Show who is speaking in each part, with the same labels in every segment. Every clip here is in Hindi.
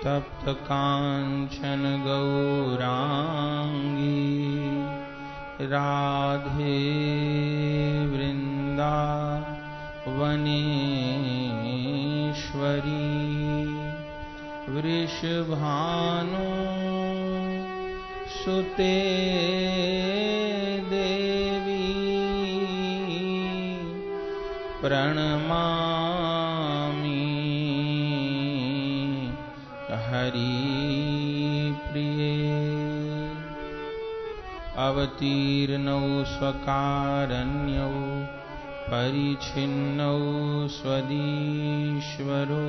Speaker 1: तप्त कांचन गौरांगी राधे वृंदावनेश्वरी वृषभानु सुते देवी प्रणमामि हरिप्रिये। अवतीर्णौ स्वकारण्यौ परिच्छिन्नौ स्वदीश्वरो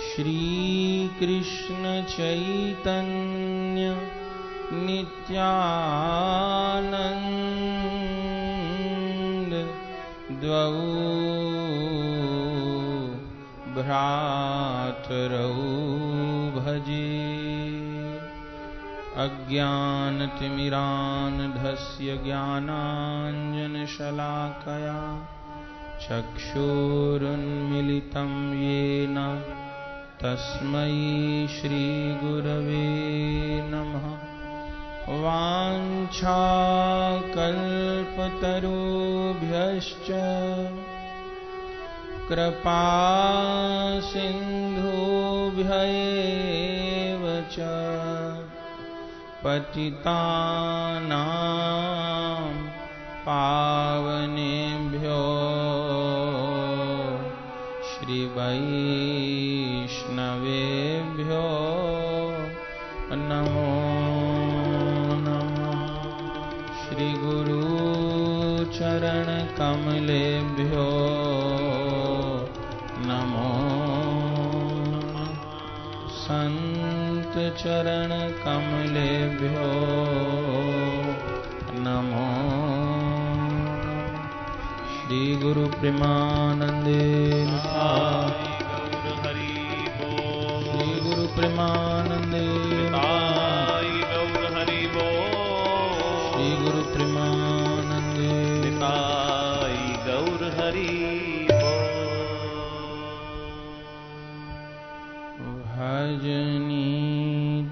Speaker 1: श्रीकृष्ण चैतन्य नित्यानंद द्वौ भ्रातरौ भजे। अज्ञानतिमिरान्धस्य ज्ञानाञ्जनशलाकया चक्षुरुन्मीलितं येन तस्मै श्रीगुरवे नमः। वाञ्छाकल्पतरुभ्यश्च कृपासिन्धुभ्यैव च पतितानां पावनेभ्यो श्रीवैष्णवेभ्यो नमो नमः। श्रीगुरुचरणकमलेभ्यो नमो नमः। सन्तचरणकमलेभ्यो नमो नमः। श्रीगुरु प्रेमानंदे श्रीगुरु प्रेमानंदे श्रीगुरु प्रेमानंदे
Speaker 2: गौर हरि।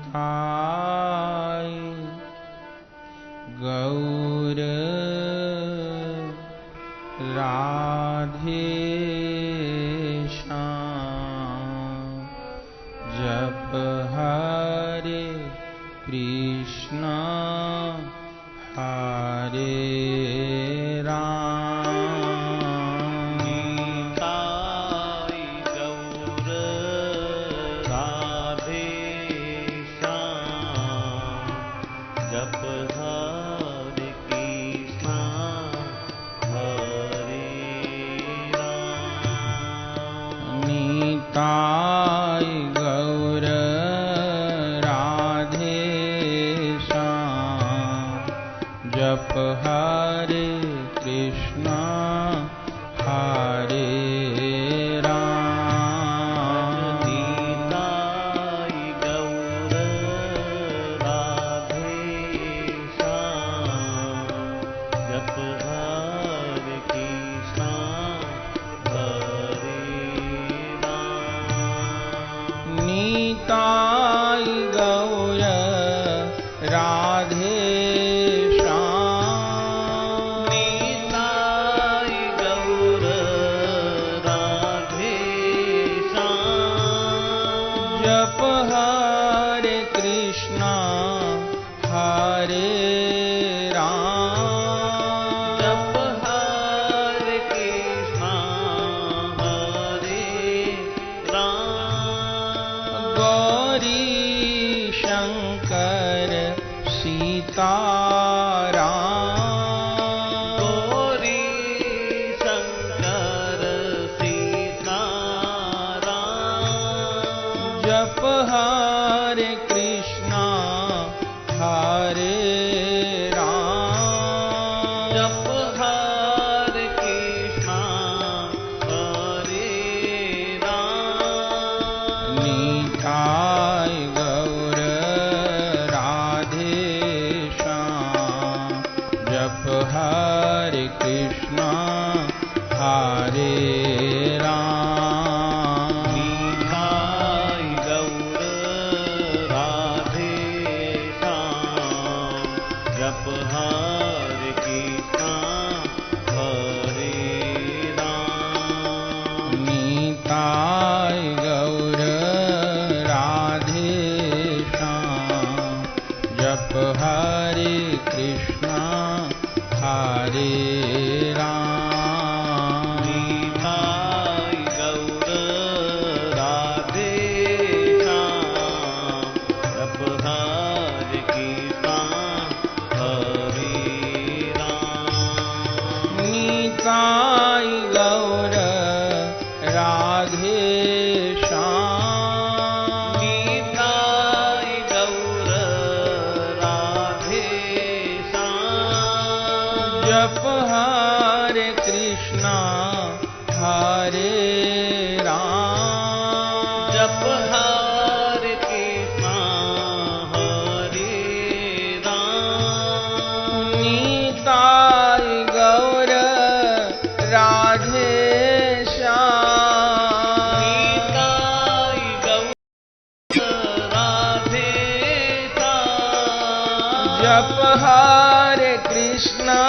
Speaker 1: भजनीताय गौर राधे श्याम जप हरे कृष्णा हरे निताय गौर राधे श्याम जप हरे कृष्णा हरे राम।
Speaker 2: निताय गौर राधे श्याम जप हरे कृष्णा हरे
Speaker 1: निताय गौर राधे श्याम
Speaker 2: निताय गौर राधे श्याम
Speaker 1: जप हरे कृष्णा हरे राम।
Speaker 2: जप हरे कृष्णा हरे राम।
Speaker 1: गौरी शंकर सीताराम
Speaker 2: गौरी शंकर सीताराम
Speaker 1: जप हरे कृष्णा हरे राम।
Speaker 2: जप हरे कृष्णा हरे राम।
Speaker 1: निताय गौर राधे श्याम जप हरे कृष्णा हरे राम।
Speaker 2: निताय गौर
Speaker 1: हरे कृष्णा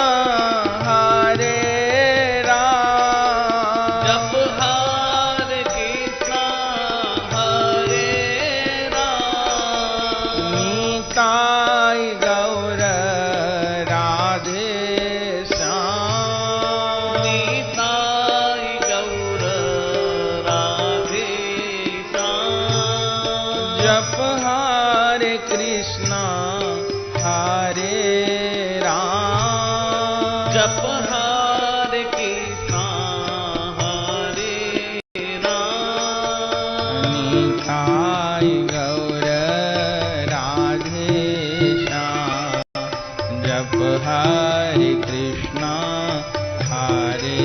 Speaker 1: हरे राम।
Speaker 2: जप हरे कृष्णा हरे राम।
Speaker 1: निताई गौर राधे श्याम।
Speaker 2: निताई गौर राधे श्याम।
Speaker 1: जप हरे कृष्णा हरे राम।
Speaker 2: जप हरे कृष्णा हरे राम।
Speaker 1: निताई गौर राधे श्याम। जप हरे कृष्णा हरे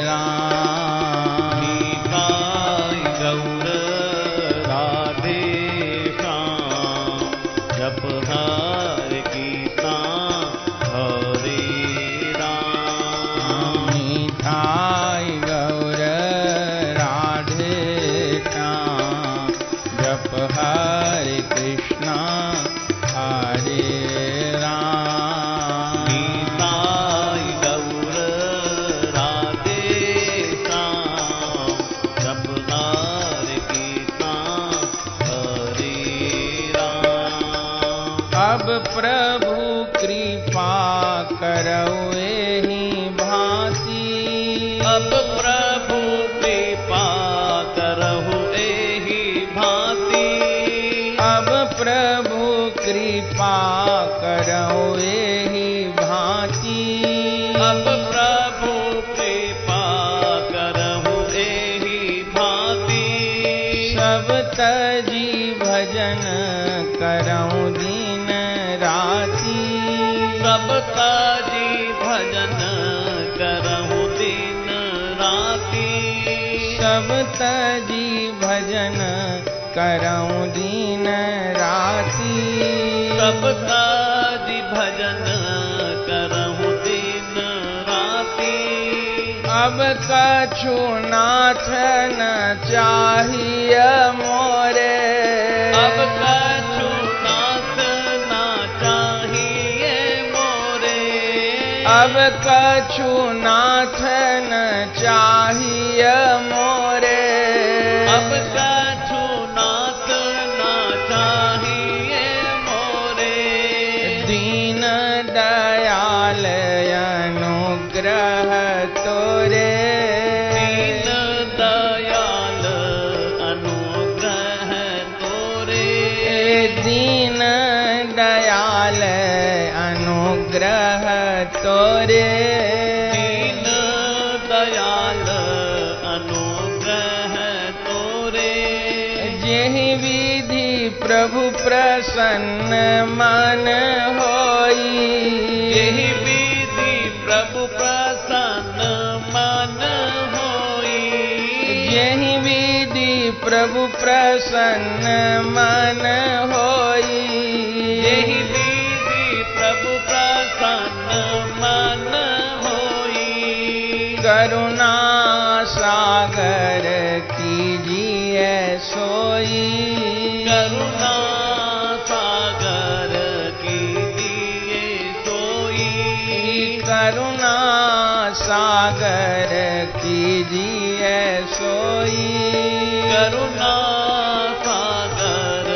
Speaker 1: राम।
Speaker 2: निताई गौर राधे श्याम। जप हरे कृष्णा हरे राम।
Speaker 1: निताई गौर राधे श्याम। जप हरे कृष्णा हरे राम।
Speaker 2: निताई गौर राधे श्याम। जप हरे कृष्णा हरे राम।
Speaker 1: अब प्रभु कृपा करो एहि भांति।
Speaker 2: अब प्रभु कृपा करहु एहि भांति।
Speaker 1: अब प्रभु कृपा करो एहि भांति।
Speaker 2: अब प्रभु कृपा करहु एहि भांति।
Speaker 1: सब तजी भजन करऊं दिन राति।
Speaker 2: सब ताजी भजन करहु दिन राति।
Speaker 1: सब तजी भजन करऊं दिन राति।
Speaker 2: सब ताजी भजन करहु दिन राति।
Speaker 1: अब कछु नाथ न चाहिए मोरे।
Speaker 2: अब कछु नाथ ना चाहिए मोरे।
Speaker 1: अब कछु नाथ न चाहिए मोरे।
Speaker 2: अब कछु नाथ ना चाहिए मोरे।
Speaker 1: दीन दयाल अनुग्रह तोरे।
Speaker 2: दीन दयाल अनुग्रह तोरे।
Speaker 1: दीन दयाल अनुग्रह तोरे।
Speaker 2: दीन दयाल अनुग्रह तोरे।
Speaker 1: जेहि विधि प्रभु प्रसन्न मन होई।
Speaker 2: यही विधि प्रभु प्रसन्न मन होई।
Speaker 1: जेहि विधि प्रभु प्रसन्न मन होई।
Speaker 2: यही विधि प्रभु प्रसन्न मन होई।
Speaker 1: करुणा सागर कीजिए सोई।
Speaker 2: करुणा सागर कीजिए सोई।
Speaker 1: करुणा सागर कीजिए सोई।
Speaker 2: करुणा सागर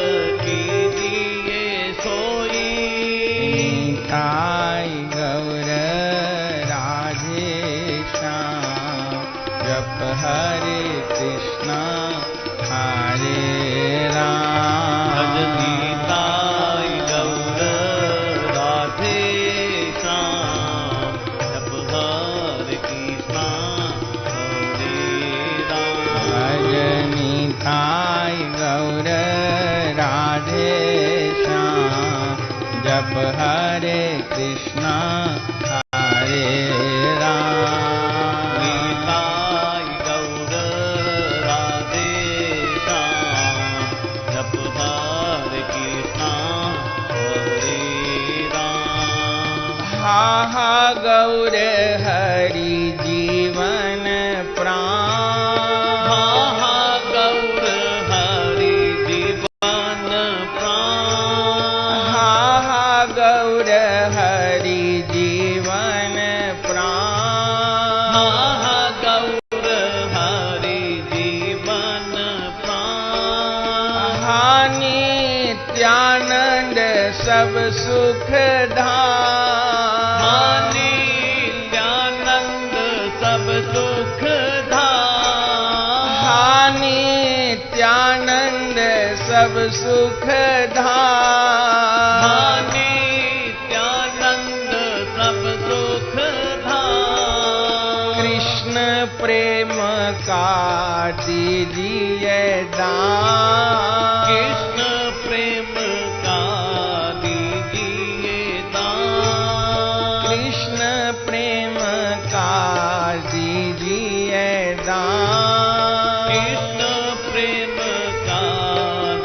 Speaker 2: कीजिए सोई।
Speaker 1: निताई गौर राधे श्याम। जप हरे कृष्णा हरे राम।
Speaker 2: भजनीताई गौर राधे श्याम। जप हरे कृष्णा हरे राम।
Speaker 1: भजनीताई गौर राधे श्याम। जप हरे कृष्णा हरे राम।
Speaker 2: निताई गौर राधे श्याम। जप हरे कृष्णा हरे राम।
Speaker 1: हा हा गौर हरि जीवन प्राण।
Speaker 2: हा हा गौर हरि जीवन प्राण।
Speaker 1: हा हा गौर सब सुख धाम।
Speaker 2: नित्यानंद सब सुख धाम।
Speaker 1: नित्यानंद सब सुख धाम।
Speaker 2: नित्यानंद सब सुख धाम।
Speaker 1: कृष्ण प्रेम का दीजिए दान।
Speaker 2: कृष्ण प्रेम का दीजिए दान।
Speaker 1: कृष्ण प्रेम का दीजिए दान।
Speaker 2: कृष्ण प्रेम का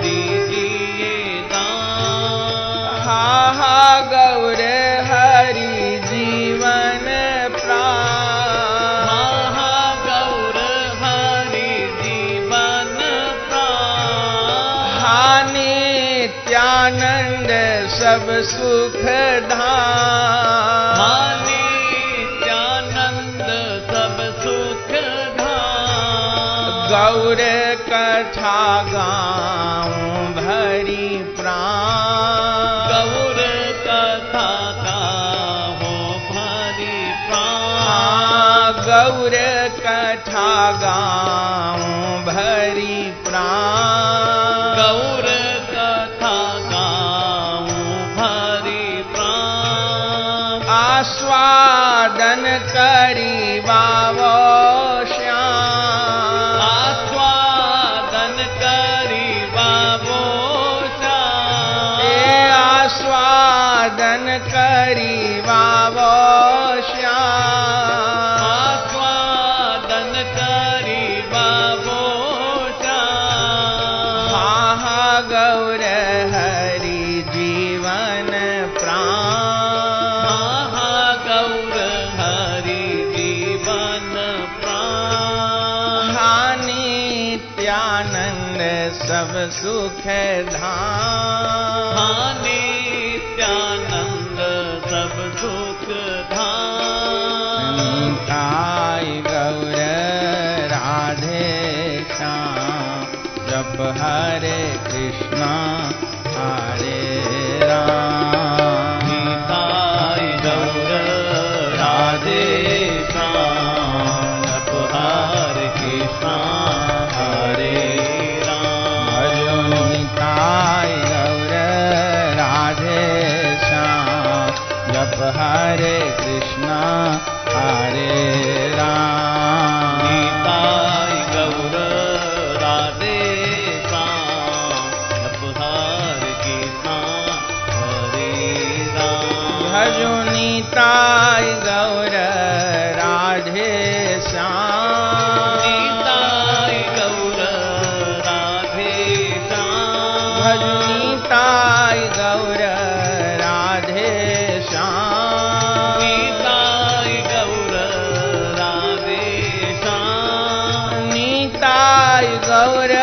Speaker 2: दीजिए दान।
Speaker 1: हा हा गौर हरि जीवन प्राण।
Speaker 2: महागौर हरि जीवन प्राण।
Speaker 1: नित्यानंद सब सुख धाम।
Speaker 2: नित्यानंद सब सुख धाम।
Speaker 1: गौर कथा गाऊं भरी प्राण।
Speaker 2: गौर कथा गाहो भरी प्राण।
Speaker 1: गौर कथा गाऊं भरी प्राण।
Speaker 2: गौर कथा गाऊं भरी प्राण।
Speaker 1: आस्वादन करी बाबो श्याम।
Speaker 2: आस्वादन करी बाबो श्याम।
Speaker 1: आस्वादन करी बाबो श्याम।
Speaker 2: आस्वादन करी बाबो श्याम।
Speaker 1: हा गौर हरि जीवन प्राण।
Speaker 2: महागौर हरि जीवन प्राण।
Speaker 1: नित्यानंद सब सुख धाम।
Speaker 2: नित्यानंद सब सुख धाम।
Speaker 1: निताय गौर राधे श्याम। जप हरे कृष्णा हरे राम।
Speaker 2: निताय गौर राधे श्याम। जप हरे कृष्णा हरे राम।
Speaker 1: भजो निताय गौर राधे श्याम। जप हरे कृष्णा हरे राम।
Speaker 2: निताय गौर राधे श्याम। जप हरे कृष्णा हरे राम।
Speaker 1: भजो निताय गौर राधे श्याम।
Speaker 2: निताय गौर राधे श्याम।
Speaker 1: भजो निताय गौर राधे श्याम।
Speaker 2: निताय गौर राधे श्याम।
Speaker 1: निताय गौर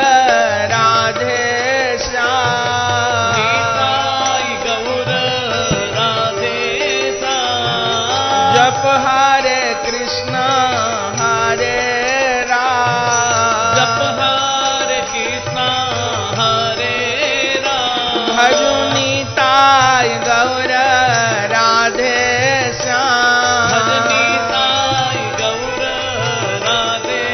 Speaker 1: राधे श्याम।
Speaker 2: निताय गौर राधे श्याम।
Speaker 1: जप हरे कृष्ण हरे राम।
Speaker 2: जप हरे कृष्ण हरे राम।
Speaker 1: भजो निताय गौर राधे श्याम।
Speaker 2: भज निताय गौर राधे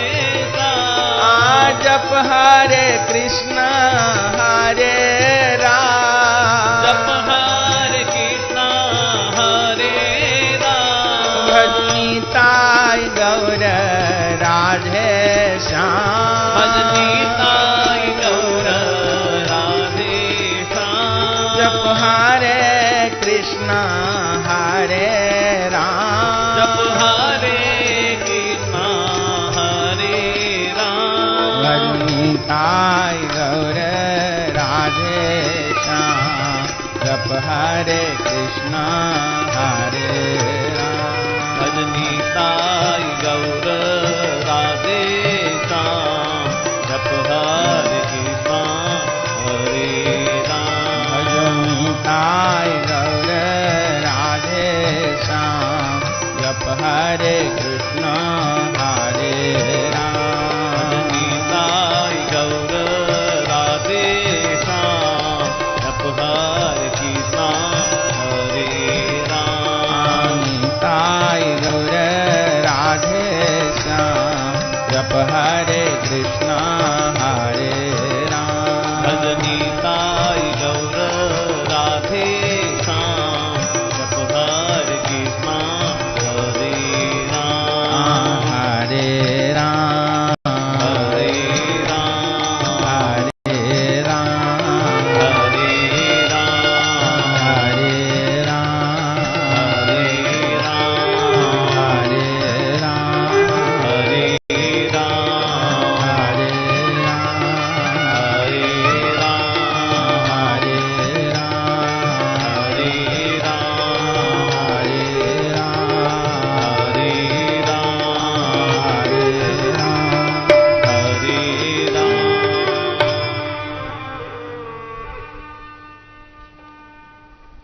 Speaker 2: श्याम।
Speaker 1: जप हरे कृष्ण हरे राम।
Speaker 2: जप हरे कृष्ण हरे राम।
Speaker 1: भज निताय गौर राधे श्याम।
Speaker 2: भज निताय गौर राधे श्याम।
Speaker 1: जप हरे कृष्ण हरे राम।
Speaker 2: जप हरे कृष्ण हरे राम।
Speaker 1: भज निताय गौर राधे श्याम। जप हरे कृष्ण हरे राम।
Speaker 2: भज निताय गौर राधे श्याम। जप हरे कृष्ण हरे राम।
Speaker 1: भज निताय गौर राधे श्याम। जप हरे कृष्ण हरे राम।
Speaker 2: भज निताय गौर राधे श्याम। जप हरे कृष्ण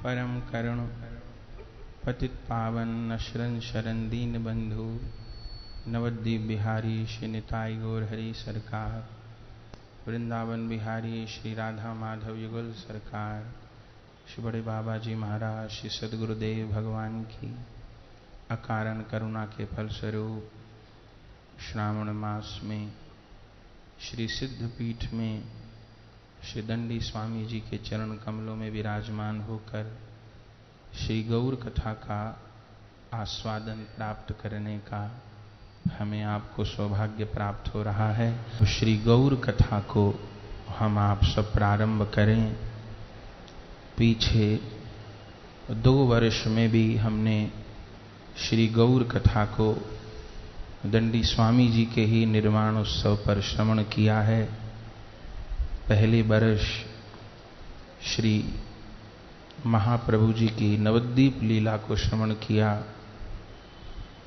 Speaker 1: परम करुण पतित पावन अशरण शरण दीन बंधु नवद्वीप बिहारी श्री निताई गौर हरि सरकार, वृंदावन बिहारी श्री राधा माधव युगल सरकार, श्री बड़े बाबा जी महाराज श्री सदगुरुदेव भगवान की अकारण करुणा के फलस्वरूप श्रावण मास में श्री सिद्ध पीठ में श्री दंडी स्वामी जी के चरण कमलों में विराजमान होकर श्री गौर कथा का आस्वादन प्राप्त करने का हमें आपको सौभाग्य प्राप्त हो रहा है। तो श्री गौर कथा को हम आप सब प्रारंभ करें। पीछे 2 वर्ष में भी हमने श्री गौर कथा को दंडी स्वामी जी के ही निर्वाण उत्सव पर श्रवण किया है। पहले वर्ष श्री महाप्रभु जी की नवद्वीप लीला को श्रवण किया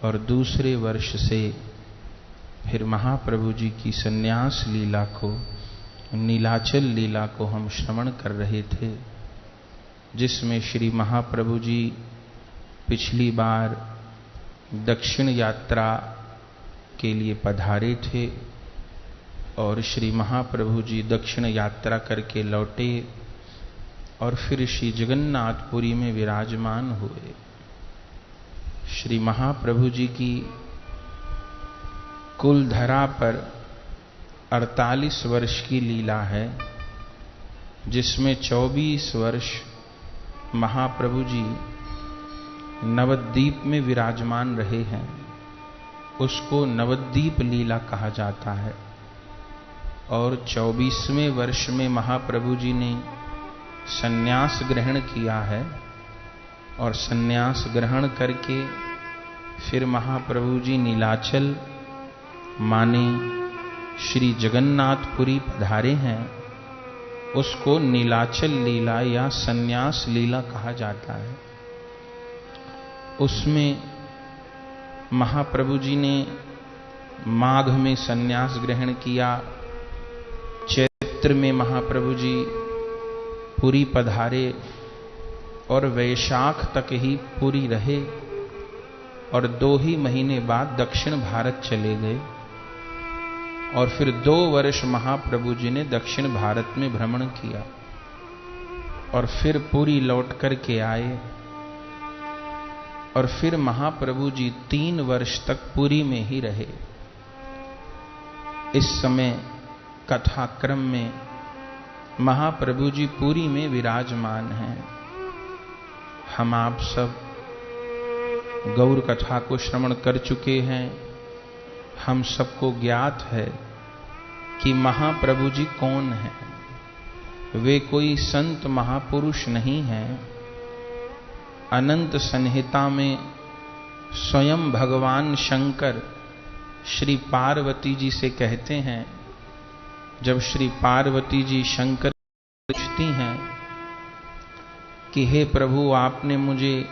Speaker 1: और दूसरे वर्ष से फिर महाप्रभु जी की सन्यास लीला को, नीलाचल लीला को हम श्रवण कर रहे थे, जिसमें श्री महाप्रभु जी पिछली बार दक्षिण यात्रा के लिए पधारे थे और श्री महाप्रभु जी दक्षिण यात्रा करके लौटे और फिर श्री जगन्नाथपुरी में विराजमान हुए। श्री महाप्रभु जी की कुल धरा पर 48 वर्ष की लीला है, जिसमें 24 वर्ष महाप्रभु जी नवद्वीप में विराजमान रहे हैं। उसको नवद्वीप लीला कहा जाता है। और 24वें वर्ष में महाप्रभु जी ने सन्यास ग्रहण किया है और सन्यास ग्रहण करके फिर महाप्रभु जी नीलाचल माने श्री जगन्नाथपुरी पधारे हैं। उसको नीलाचल लीला या सन्यास लीला कहा जाता है। उसमें महाप्रभु जी ने माघ में सन्यास ग्रहण किया, चैत्र में महाप्रभु जी पुरी पधारे और वैशाख तक ही पुरी रहे और 2 ही महीने बाद दक्षिण भारत चले गए और फिर 2 वर्ष महाप्रभु जी ने दक्षिण भारत में भ्रमण किया और फिर पुरी लौट करके आए और फिर महाप्रभु जी 3 वर्ष तक पुरी में ही रहे। इस समय कथाक्रम में महाप्रभु जी पुरी में विराजमान हैं। हम आप सब गौर कथा को श्रवण कर चुके हैं। हम सबको ज्ञात है कि महाप्रभु जी कौन हैं। वे कोई संत महापुरुष नहीं हैं। अनंत संहिता में स्वयं भगवान शंकर श्री पार्वती जी से कहते हैं, जब श्री पार्वती जी शंकर पूछती हैं कि हे प्रभु, आपने मुझे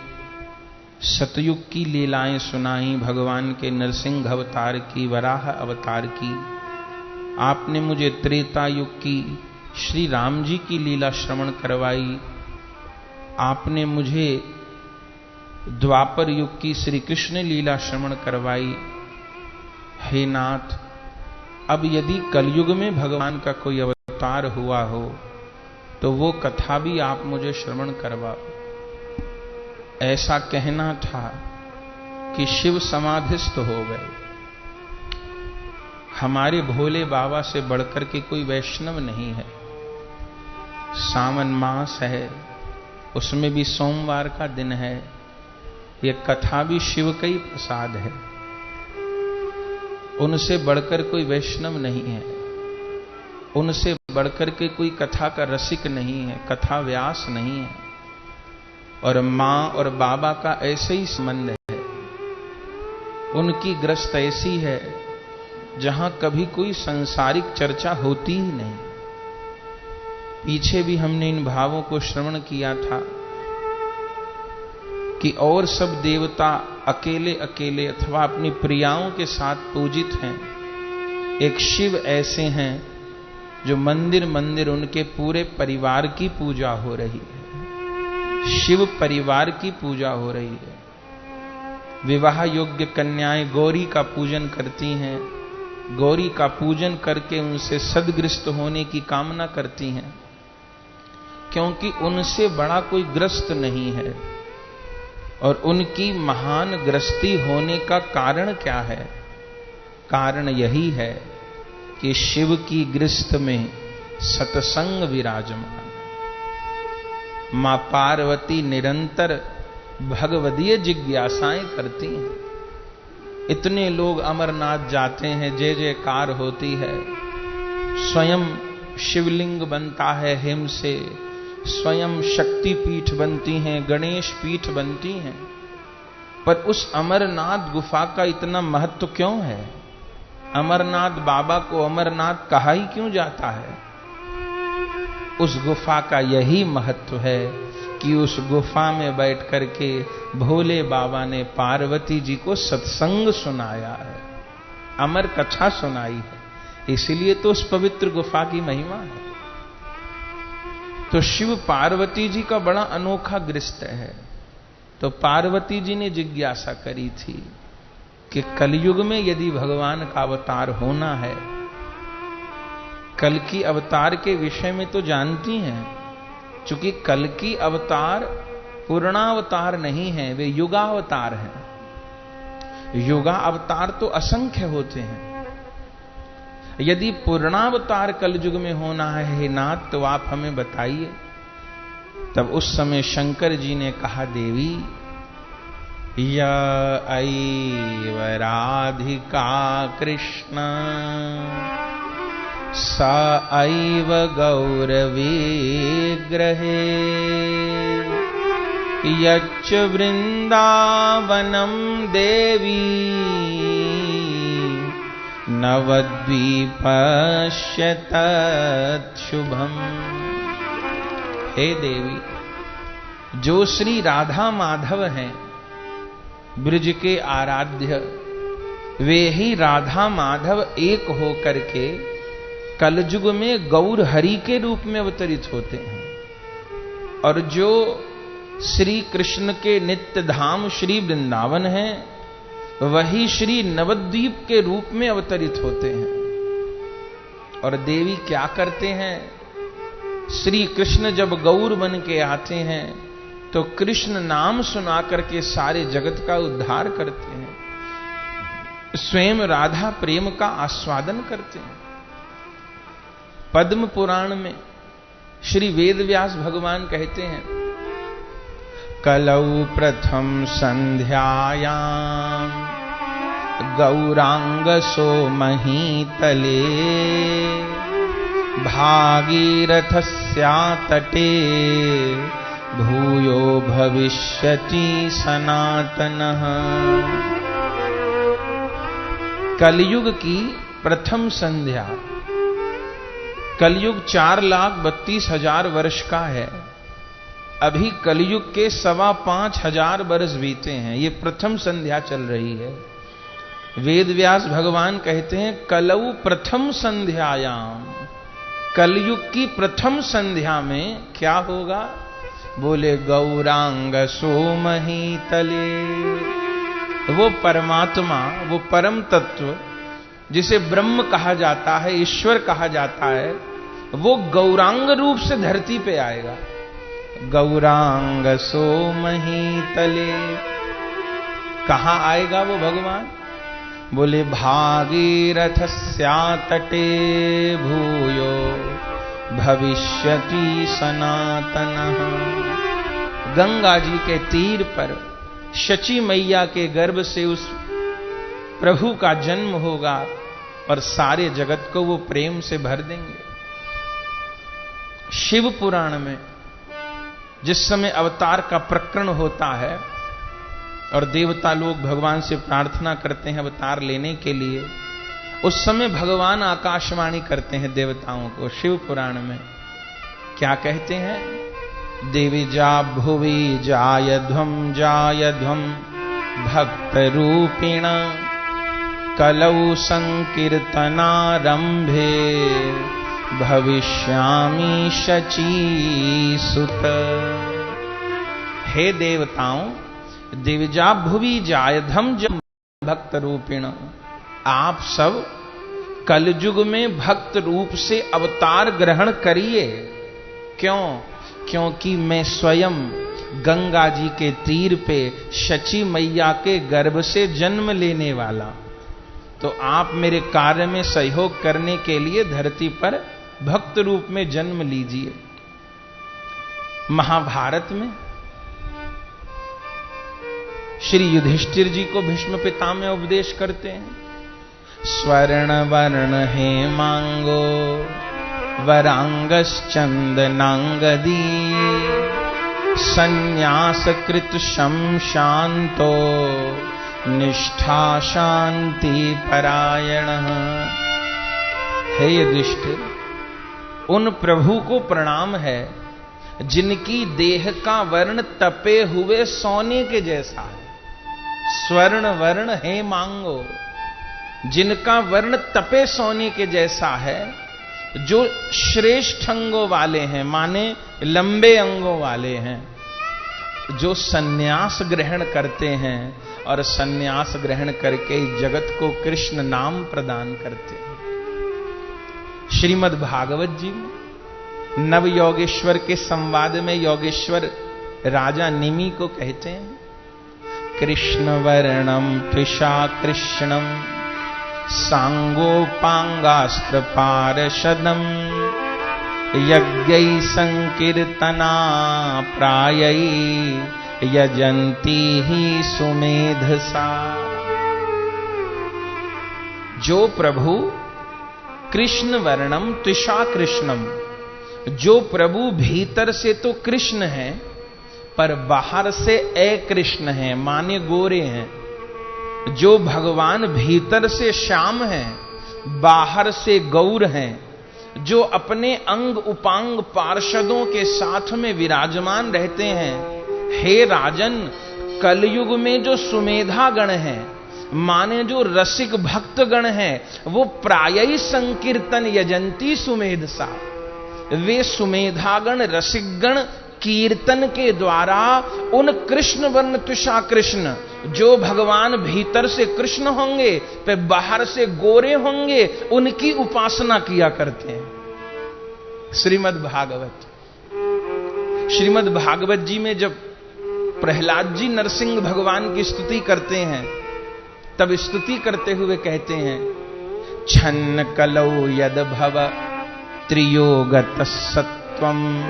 Speaker 1: सतयुग की लीलाएं सुनाई, भगवान के नरसिंह अवतार की, वराह अवतार की। आपने मुझे त्रेता युग की श्री राम जी की लीला श्रवण करवाई। आपने मुझे द्वापर युग की श्री कृष्ण लीला श्रवण करवाई। हे नाथ, अब यदि कलयुग में भगवान का कोई अवतार हुआ हो तो वो कथा भी आप मुझे श्रवण करवाओ। ऐसा कहना था कि शिव समाधिस्थ हो गए। हमारे भोले बाबा से बढ़कर के कोई वैष्णव नहीं है। सावन मास है, उसमें भी सोमवार का दिन है। ये कथा भी शिव का ही प्रसाद है। उनसे बढ़कर कोई वैष्णव नहीं है। उनसे बढ़कर के कोई कथा का रसिक नहीं है, कथा व्यास नहीं है। और मां और बाबा का ऐसे ही संबंध है। उनकी ग्रस्त ऐसी है जहां कभी कोई सांसारिक चर्चा होती ही नहीं। पीछे भी हमने इन भावों को श्रवण किया था कि और सब देवता अकेले अकेले अथवा अपनी प्रियाओं के साथ पूजित हैं। एक शिव ऐसे हैं जो मंदिर मंदिर उनके पूरे परिवार की पूजा हो रही है। शिव परिवार की पूजा हो रही है। विवाह योग्य कन्याएं गौरी का पूजन करती हैं, गौरी का पूजन करके उनसे सदग्रस्त होने की कामना करती हैं, क्योंकि उनसे बड़ा कोई ग्रस्त नहीं है। और उनकी महान ग्रस्ती होने का कारण क्या है? कारण यही है कि शिव की गृहस्थ में सत्संग विराजमान है। मां पार्वती निरंतर भगवदीय जिज्ञासाएं करती हैं। इतने लोग अमरनाथ जाते हैं, जय जयकार होती है, स्वयं शिवलिंग बनता है हिम से, स्वयं शक्ति पीठ बनती हैं, गणेश पीठ बनती हैं, पर उस अमरनाथ गुफा का इतना महत्व क्यों है? अमरनाथ बाबा को अमरनाथ कहा ही क्यों जाता है? उस गुफा का यही महत्व है कि उस गुफा में बैठ करके भोले बाबा ने पार्वती जी को सत्संग सुनाया है, अमर कथा सुनाई है, इसलिए तो उस पवित्र गुफा की महिमा है। तो शिव पार्वती जी का बड़ा अनोखा गृहस्थ है। तो पार्वती जी ने जिज्ञासा करी थी कि कलयुग में यदि भगवान का अवतार होना है, कल की अवतार के विषय में तो जानती हैं, चूंकि कल की अवतार पूर्णावतार नहीं है, वे युगावतार हैं। युगा अवतार तो असंख्य होते हैं। यदि पूर्णावतार कलयुग में होना है हे नाथ, तो आप हमें बताइए। तब उस समय शंकर जी ने कहा, देवी य ऐव राधिका कृष्ण स ऐव गौरवी ग्रहे यच्च वृंदावनम देवी नवद्वीपश्य तत्शुभम। हे देवी, जो श्री राधा माधव हैं, ब्रज के आराध्य, वे ही राधा माधव एक होकर के कलयुग में गौर हरि के रूप में अवतरित होते हैं। और जो श्री कृष्ण के नित्य धाम श्री वृंदावन है, वही श्री नवद्वीप के रूप में अवतरित होते हैं। और देवी क्या करते हैं? श्री कृष्ण जब गौर बन के आते हैं तो कृष्ण नाम सुना करके सारे जगत का उद्धार करते हैं, स्वयं राधा प्रेम का आस्वादन करते हैं। पद्म पुराण में श्री वेदव्यास भगवान कहते हैं, कलौ प्रथम संध्यायाम गौरांग सो महीतले भागीरथस्या तटे भूयो भविष्यति सनातनः। कलयुग की प्रथम संध्या, कलयुग 4,32,000 वर्ष का है। अभी कलयुग के 5,500 वर्ष बीते हैं, ये प्रथम संध्या चल रही है। वेदव्यास भगवान कहते हैं, कलौ प्रथम संध्यायाम, कलयुग की प्रथम संध्या में क्या होगा? बोले गौरांग सोमही तले। वो परमात्मा, वो परम तत्व जिसे ब्रह्म कहा जाता है, ईश्वर कहा जाता है, वो गौरांग रूप से धरती पे आएगा। गौरांग सोमही तले, कहां आएगा वो भगवान? बोले भागीरथस्या तटे भूयो भविष्यति सनातनः। गंगा जी के तीर पर शची मैया के गर्भ से उस प्रभु का जन्म होगा और सारे जगत को वो प्रेम से भर देंगे। शिव पुराण में जिस समय अवतार का प्रकरण होता है और देवता लोग भगवान से प्रार्थना करते हैं अवतार लेने के लिए, उस समय भगवान आकाशवाणी करते हैं देवताओं को। शिव पुराण में क्या कहते हैं? देवी जा भुवि जायध्वम भक्त रूपिण कलौ संकीर्तनारंभे भविष्यामि शची सुत। हे देवताओं, दिविजा भुवि जायधम जम भक्त रूपिण, आप सब कलयुग में भक्त रूप से अवतार ग्रहण करिए। क्यों? क्योंकि मैं स्वयं गंगा जी के तीर पे शची मैया के गर्भ से जन्म लेने वाला, तो आप मेरे कार्य में सहयोग करने के लिए धरती पर भक्त रूप में जन्म लीजिए। महाभारत में श्री युधिष्ठिर जी को भीष्म पितामह उपदेश करते हैं, स्वर्ण वर्ण हेमांगो वरांगश्चंदनांगदी संन्यास कृत शम शांतो निष्ठा शांति परायण। हे युधिष्ठिर, उन प्रभु को प्रणाम है जिनकी देह का वर्ण तपे हुए सोने के जैसा है। स्वर्ण वर्ण हेमांगो, जिनका वर्ण तपे सोने के जैसा है, जो श्रेष्ठ अंगों वाले हैं, माने लंबे अंगों वाले हैं, जो सन्यास ग्रहण करते हैं और सन्यास ग्रहण करके जगत को कृष्ण नाम प्रदान करते हैं। श्रीमद् भागवत जी में नव योगेश्वर के संवाद में योगेश्वर राजा निमि को कहते हैं, कृष्ण वर्णम त्विषा कृष्णम सांगोपांगास्त्र पार्षदम यज्ञै संकीर्तना प्रायै यजंती ही सुमेधसा। जो प्रभु कृष्ण वर्णम त्विषा कृष्णम, जो प्रभु भीतर से तो कृष्ण है पर बाहर से अकृष्ण है, माने गोरे हैं। जो भगवान भीतर से श्याम हैं, बाहर से गौर हैं, जो अपने अंग उपांग पार्षदों के साथ में विराजमान रहते हैं। हे राजन, कलयुग में जो सुमेधा गण हैं, माने जो रसिक भक्त गण हैं, वो प्रायः संकीर्तन यजंती सुमेधसा, वे सुमेधागण रसिकगण कीर्तन के द्वारा उन कृष्ण वर्ण त्विषा कृष्ण, जो भगवान भीतर से कृष्ण होंगे पे बाहर से गोरे होंगे, उनकी उपासना किया करते हैं। श्रीमद् भागवत जी में जब प्रहलाद जी नरसिंह भगवान की स्तुति करते हैं, तब स्तुति करते हुए कहते हैं, छन्न कलौ यद भव त्रियोगत सत्वम।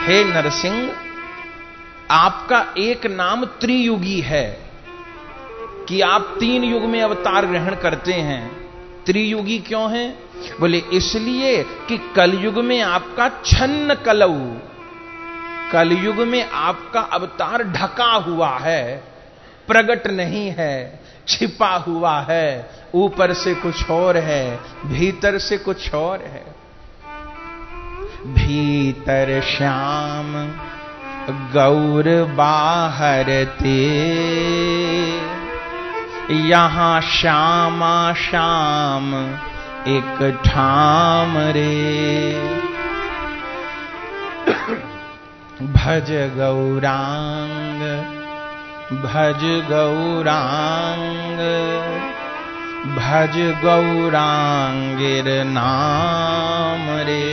Speaker 1: हे नरसिंह, आपका एक नाम त्रियुगी है कि आप 3 युग में अवतार ग्रहण करते हैं। त्रियुगी क्यों है? बोले इसलिए कि कलयुग में आपका छन्न कलऊ, कलयुग में आपका अवतार ढका हुआ है, प्रकट नहीं है, छिपा हुआ है, ऊपर से कुछ और है, भीतर से कुछ और है। भीतर श्याम गौर बाहर ते, यहां श्यामा श्याम एक ठाम रे। भज गौरांग भज गौरांग भज गौरांगिर नाम रे।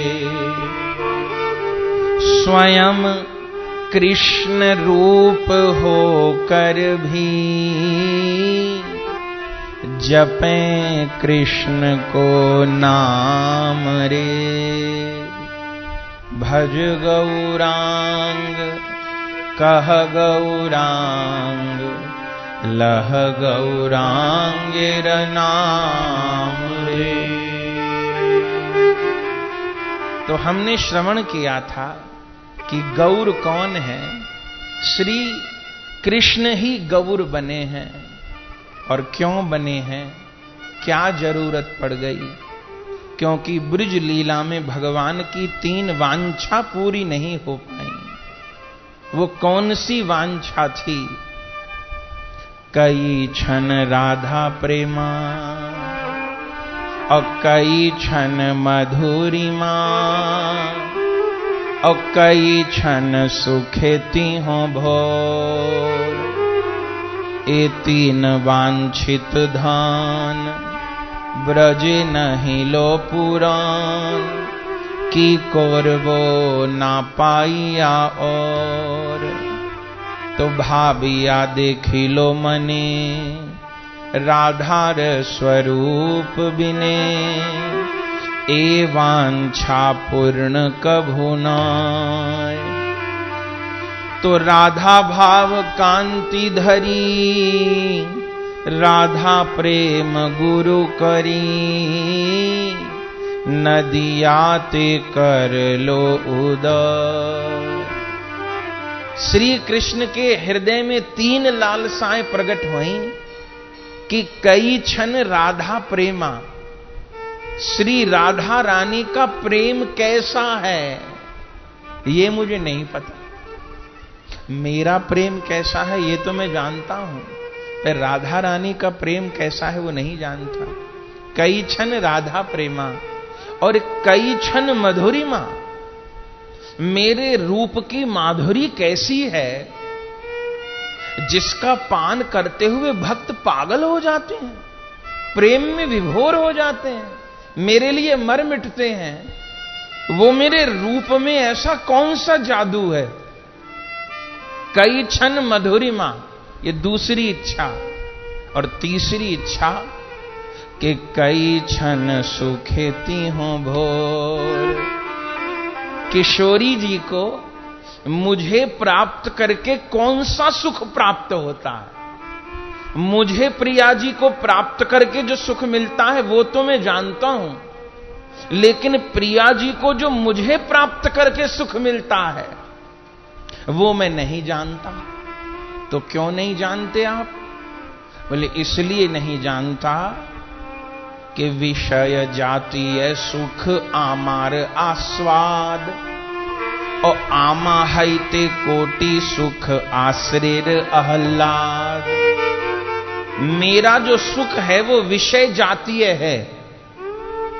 Speaker 1: स्वयं कृष्ण रूप होकर भी जपें कृष्ण को नाम रे। भज गौरांग कह गौरांग लह गौरांगिर नाम रे। तो हमने श्रवण किया था कि गौर कौन है? श्री कृष्ण ही गौर बने हैं। और क्यों बने हैं? क्या जरूरत पड़ गई? क्योंकि ब्रज लीला में भगवान की 3 वांछा पूरी नहीं हो पाई। वो कौन सी वांछा थी? कई क्षण राधा प्रेमा और कई क्षण मधुरिमा, और कई क्षण सुखेती हो भोर। ए तीन वांछित धान ब्रज नहीं लो पुराण, की कोरबो ना पाइया और। तो भाबिया देखी लो मने राधार स्वरूप बिने, ए वांछा पूर्ण कभु नाय। तो राधा भाव कांति धरी, राधा प्रेम गुरु करी, नदियाते कर लो उदय। श्री कृष्ण के हृदय में तीन लालसाएं प्रकट हुई कि कई क्षण राधा प्रेमा, श्री राधा रानी का प्रेम कैसा है ये मुझे नहीं पता। मेरा प्रेम कैसा है ये तो मैं जानता हूं, पर राधा रानी का प्रेम कैसा है वो नहीं जानता। कई क्षण राधा प्रेमा और कई क्षण मधुरिमा। मेरे रूप की माधुरी कैसी है जिसका पान करते हुए भक्त पागल हो जाते हैं, प्रेम में विभोर हो जाते हैं, मेरे लिए मर मिटते हैं। वो मेरे रूप में ऐसा कौन सा जादू है। कई क्षण मधुरिमा, ये दूसरी इच्छा। और तीसरी इच्छा कि कई क्षण सुखेती हूं भोर। किशोरी जी को मुझे प्राप्त करके कौन सा सुख प्राप्त होता है। मुझे प्रिया जी को प्राप्त करके जो सुख मिलता है वो तो मैं जानता हूं, लेकिन प्रिया जी को जो मुझे प्राप्त करके सुख मिलता है वो मैं नहीं जानता। तो क्यों नहीं जानते आप? बोले इसलिए नहीं जानता कि विषय जातीय सुख आमार आस्वाद, और आमा हैते कोटि सुख आश्रय आह्लाद। मेरा जो सुख है वो विषय जातीय है।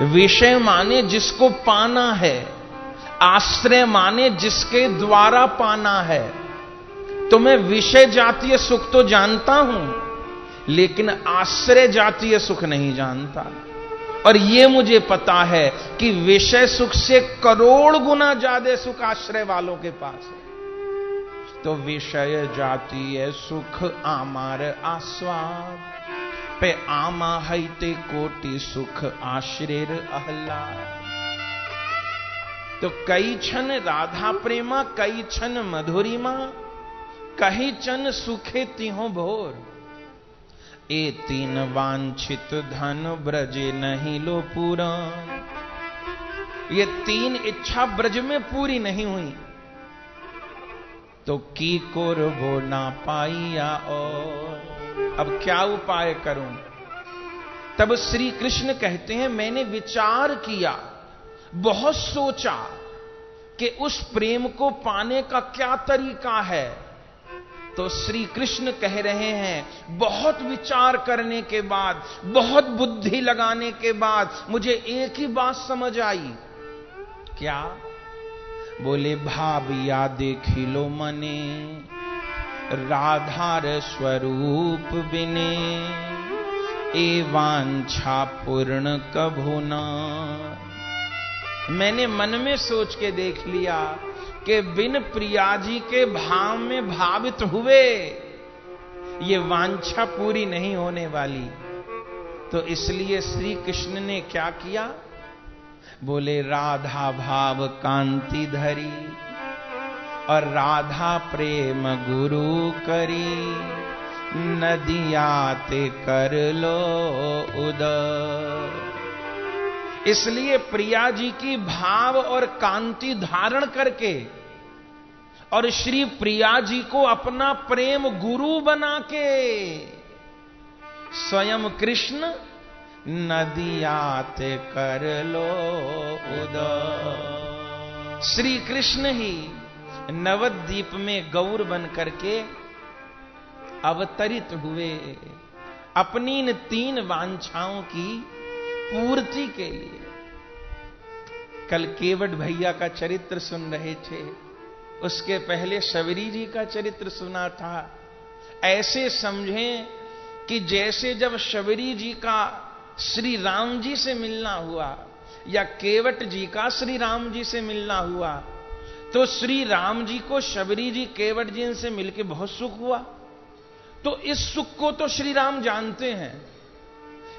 Speaker 1: विषय माने जिसको पाना है, आश्रय माने जिसके द्वारा पाना है। तो मैं विषय जातीय सुख तो जानता हूं, लेकिन आश्रय जातीय सुख नहीं जानता। और ये मुझे पता है कि विषय सुख से करोड़ गुना ज्यादा सुख आश्रय वालों के पास है। तो विषय जातीय सुख आमार आस्वाद, पे आमा हैते कोटि सुख आश्रय आह्लाद। तो कई क्षण राधा प्रेमा, कई क्षण मधुरिमा, कहीं क्षण सुखे तिहो भोर। ए तीन वांछित धन ब्रजे नहीं लो पुराण। ये तीन इच्छा ब्रज में पूरी नहीं हुई तो की कोरबो ना पाइया और। अब क्या उपाय करूं? तब श्री कृष्ण कहते हैं मैंने विचार किया, बहुत सोचा कि उस प्रेम को पाने का क्या तरीका है। तो श्री कृष्ण कह रहे हैं बहुत विचार करने के बाद, बहुत बुद्धि लगाने के बाद मुझे एक ही बात समझ आई। क्या? बोले भाबिया देखी लो मने राधार स्वरूप बिने, ए वांछा पूर्ण कभु ना। मैंने मन में सोच के देख लिया कि बिन प्रिया जी के भाव में भावित हुए ये वांछा पूरी नहीं होने वाली। तो इसलिए श्री कृष्ण ने क्या किया? बोले राधा भाव कांति धरी और राधा प्रेम गुरु करी, नदियाते कर लो उदय। इसलिए प्रिया जी की भाव और कांति धारण करके और श्री प्रिया जी को अपना प्रेम गुरु बना के स्वयं कृष्ण नदियाते कर लो उदय। श्री कृष्ण ही नवद्वीप में गौर बन करके अवतरित हुए अपनी इन तीन वांछाओं की पूर्ति के लिए। कल केवट भैया का चरित्र सुन रहे थे, उसके पहले शबरी जी का चरित्र सुना था। ऐसे समझें कि जैसे जब शबरी जी का श्री राम जी से मिलना हुआ या केवट जी का श्री राम जी से मिलना हुआ, तो श्री राम जी को शबरी जी केवट जी से मिलकर बहुत सुख हुआ। तो इस सुख को तो श्री राम जानते हैं,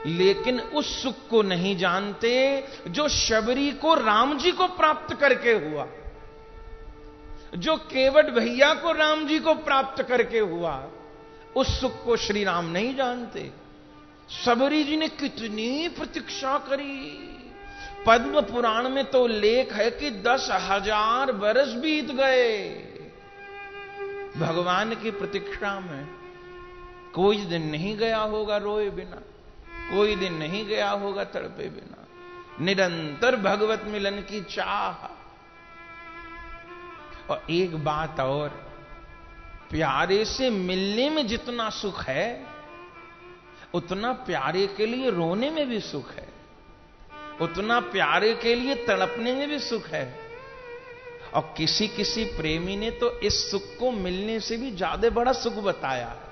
Speaker 1: लेकिन उस सुख को नहीं जानते जो शबरी को राम जी को प्राप्त करके हुआ, जो केवट भैया को राम जी को प्राप्त करके हुआ। उस सुख को श्री राम नहीं जानते। शबरी जी ने कितनी प्रतीक्षा करी। पद्म पुराण में तो लेख है कि 10,000 बरस बीत गए भगवान की प्रतीक्षा में। कोई दिन नहीं गया होगा रोए बिना, कोई दिन नहीं गया होगा तड़पे बिना। निरंतर भगवत मिलन की चाह। और एक बात और, प्यारे से मिलने में जितना सुख है, उतना प्यारे के लिए रोने में भी सुख है, उतना प्यारे के लिए तड़पने में भी सुख है। और किसी किसी प्रेमी ने तो इस सुख को मिलने से भी ज्यादा बड़ा सुख बताया है।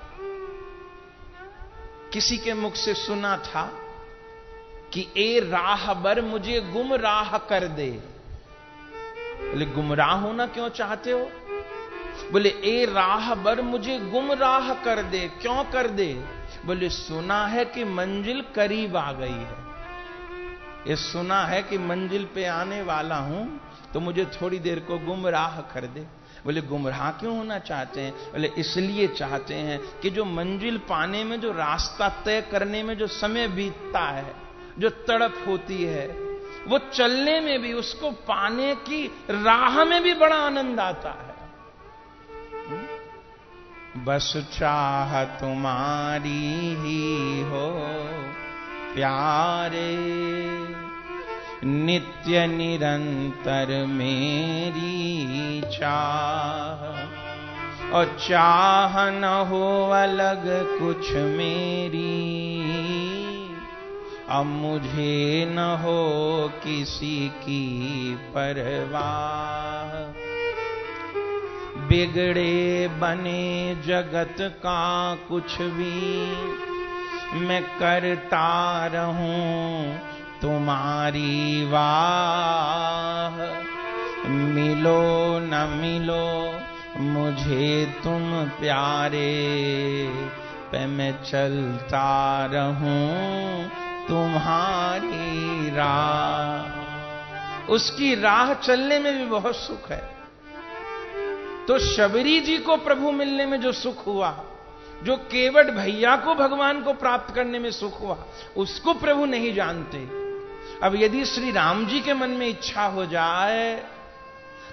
Speaker 1: किसी के मुख से सुना था कि ए राहबर मुझे गुमराह कर दे। बोले गुमराह होना क्यों चाहते हो? बोले ए राहबर मुझे गुमराह कर दे। क्यों कर दे? बोले सुना है कि मंजिल करीब आ गई है। ये सुना है कि मंजिल पे आने वाला हूं, तो मुझे थोड़ी देर को गुमराह कर दे। बोले गुमराह क्यों होना चाहते हैं? बोले इसलिए चाहते हैं कि जो मंजिल पाने में, जो रास्ता तय करने में जो समय बीतता है, जो तड़प होती है, वो चलने में भी, उसको पाने की राह में भी बड़ा आनंद आता है। बस चाह तुम्हारी ही हो प्यारे, नित्य निरंतर मेरी चाह। और चाह न हो अलग कुछ मेरी, अब मुझे न हो किसी की परवाह। बिगड़े बने जगत का कुछ भी, मैं करता रहूं तुम्हारी वाह। मिलो न मिलो मुझे तुम प्यारे, पे मैं चलता रहूं तुम्हारी राह। उसकी राह चलने में भी बहुत सुख है। तो शबरी जी को प्रभु मिलने में जो सुख हुआ, जो केवट भैया को भगवान को प्राप्त करने में सुख हुआ, उसको प्रभु नहीं जानते। अब यदि श्री राम जी के मन में इच्छा हो जाए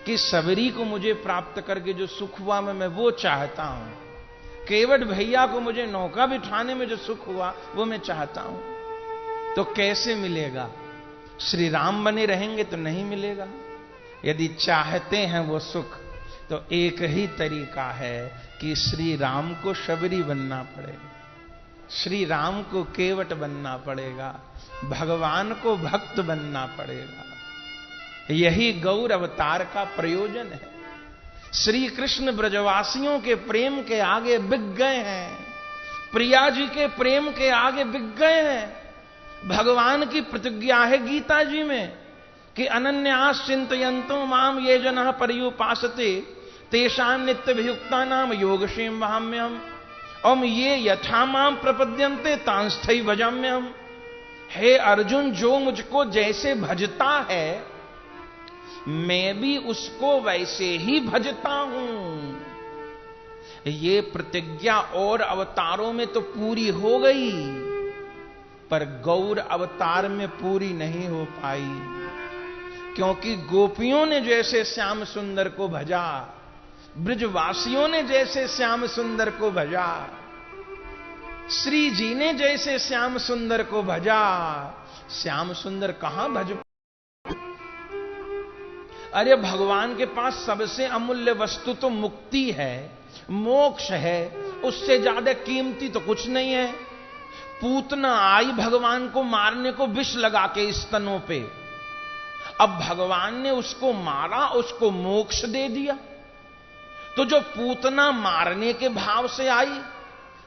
Speaker 1: कि शबरी को मुझे प्राप्त करके जो सुख हुआ मैं वो चाहता हूं, केवट भैया को मुझे नौका बिठाने में जो सुख हुआ वो मैं चाहता हूं, तो कैसे मिलेगा? श्री राम बने रहेंगे तो नहीं मिलेगा। यदि चाहते हैं वो सुख, तो एक ही तरीका है कि श्री राम को शबरी बनना पड़ेगा, श्री राम को केवट बनना पड़ेगा, भगवान को भक्त बनना पड़ेगा। यही गौर अवतार का प्रयोजन है। श्री कृष्ण ब्रजवासियों के प्रेम के आगे बिक गए हैं, प्रिया जी के प्रेम के आगे बिक गए हैं। भगवान की प्रतिज्ञा है गीता जी में कि अनन्यास चिंतयन्तो माम ये जनः पर्युपासते तेषां नित्यभियुक्ता नाम योगक्षेम वहाम्यहम् ओम ये यथा माम प्रपद्यन्ते तांस्थै भजाम्यहम्। हे अर्जुन, जो मुझको जैसे भजता है मैं भी उसको वैसे ही भजता हूं। ये प्रतिज्ञा और अवतारों में तो पूरी हो गई, पर गौर अवतार में पूरी नहीं हो पाई, क्योंकि गोपियों ने जैसे श्याम सुंदर को भजा, ब्रजवासियों ने जैसे श्याम सुंदर को भजा, श्री जी ने जैसे श्याम सुंदर को भजा, श्याम सुंदर कहां भज। अरे भगवान के पास सबसे अमूल्य वस्तु तो मुक्ति है, मोक्ष है, उससे ज्यादा कीमती तो कुछ नहीं है। पूतना आई भगवान को मारने को विष लगा के स्तनों पे, अब भगवान ने उसको मारा, उसको मोक्ष दे दिया। तो जो पूतना मारने के भाव से आई,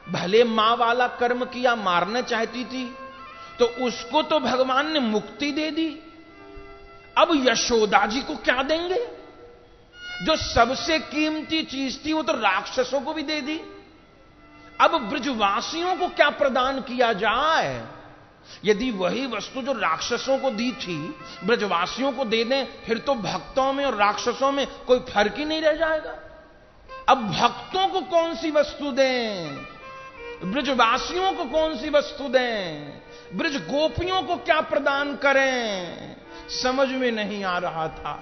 Speaker 1: भले मां वाला कर्म किया, मारना चाहती थी, तो उसको तो भगवान ने मुक्ति दे दी। अब यशोदा जी को क्या देंगे? जो सबसे कीमती चीज थी वो तो राक्षसों को भी दे दी। अब ब्रजवासियों को क्या प्रदान किया जाए? यदि वही वस्तु जो राक्षसों को दी थी ब्रजवासियों को दे दें, फिर तो भक्तों में और राक्षसों में कोई फर्क ही नहीं रह जाएगा। अब भक्तों को कौन सी वस्तु दें, ब्रजवासियों को कौन सी वस्तु दें, ब्रज गोपियों को क्या प्रदान करें, समझ में नहीं आ रहा था।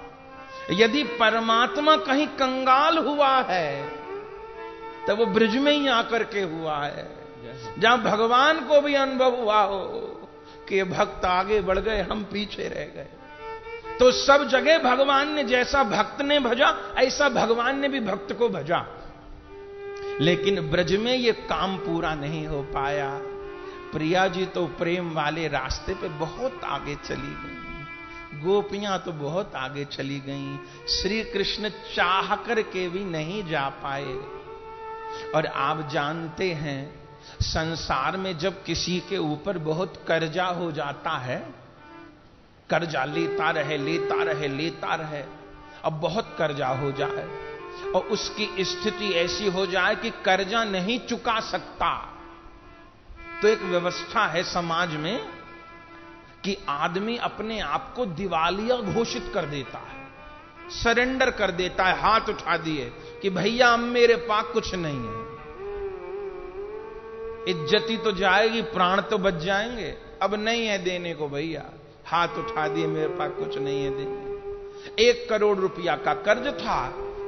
Speaker 1: यदि परमात्मा कहीं कंगाल हुआ है तो वो ब्रज में ही आकर के हुआ है, जहां भगवान को भी अनुभव हुआ हो कि भक्त आगे बढ़ गए, हम पीछे रह गए। तो सब जगह भगवान ने, जैसा भक्त ने भजा ऐसा भगवान ने भी भक्त को भजा, लेकिन ब्रज में ये काम पूरा नहीं हो पाया। प्रिया जी तो प्रेम वाले रास्ते पे बहुत आगे चली गई, गोपियां तो बहुत आगे चली गईं, श्री कृष्ण चाह करके भी नहीं जा पाए। और आप जानते हैं, संसार में जब किसी के ऊपर बहुत कर्जा हो जाता है, कर्जा लेता रहे लेता रहे लेता रहे, अब बहुत कर्जा हो जाए और उसकी स्थिति ऐसी हो जाए कि कर्जा नहीं चुका सकता, तो एक व्यवस्था है समाज में कि आदमी अपने आप को दिवालिया घोषित कर देता है, सरेंडर कर देता है, हाथ उठा दिए कि भैया अब मेरे पास कुछ नहीं है। इज्जती तो जाएगी, प्राण तो बच जाएंगे, अब नहीं है देने को भैया, हाथ उठा दिए, मेरे पास कुछ नहीं है देने। 1 करोड़ रुपया का कर्ज था,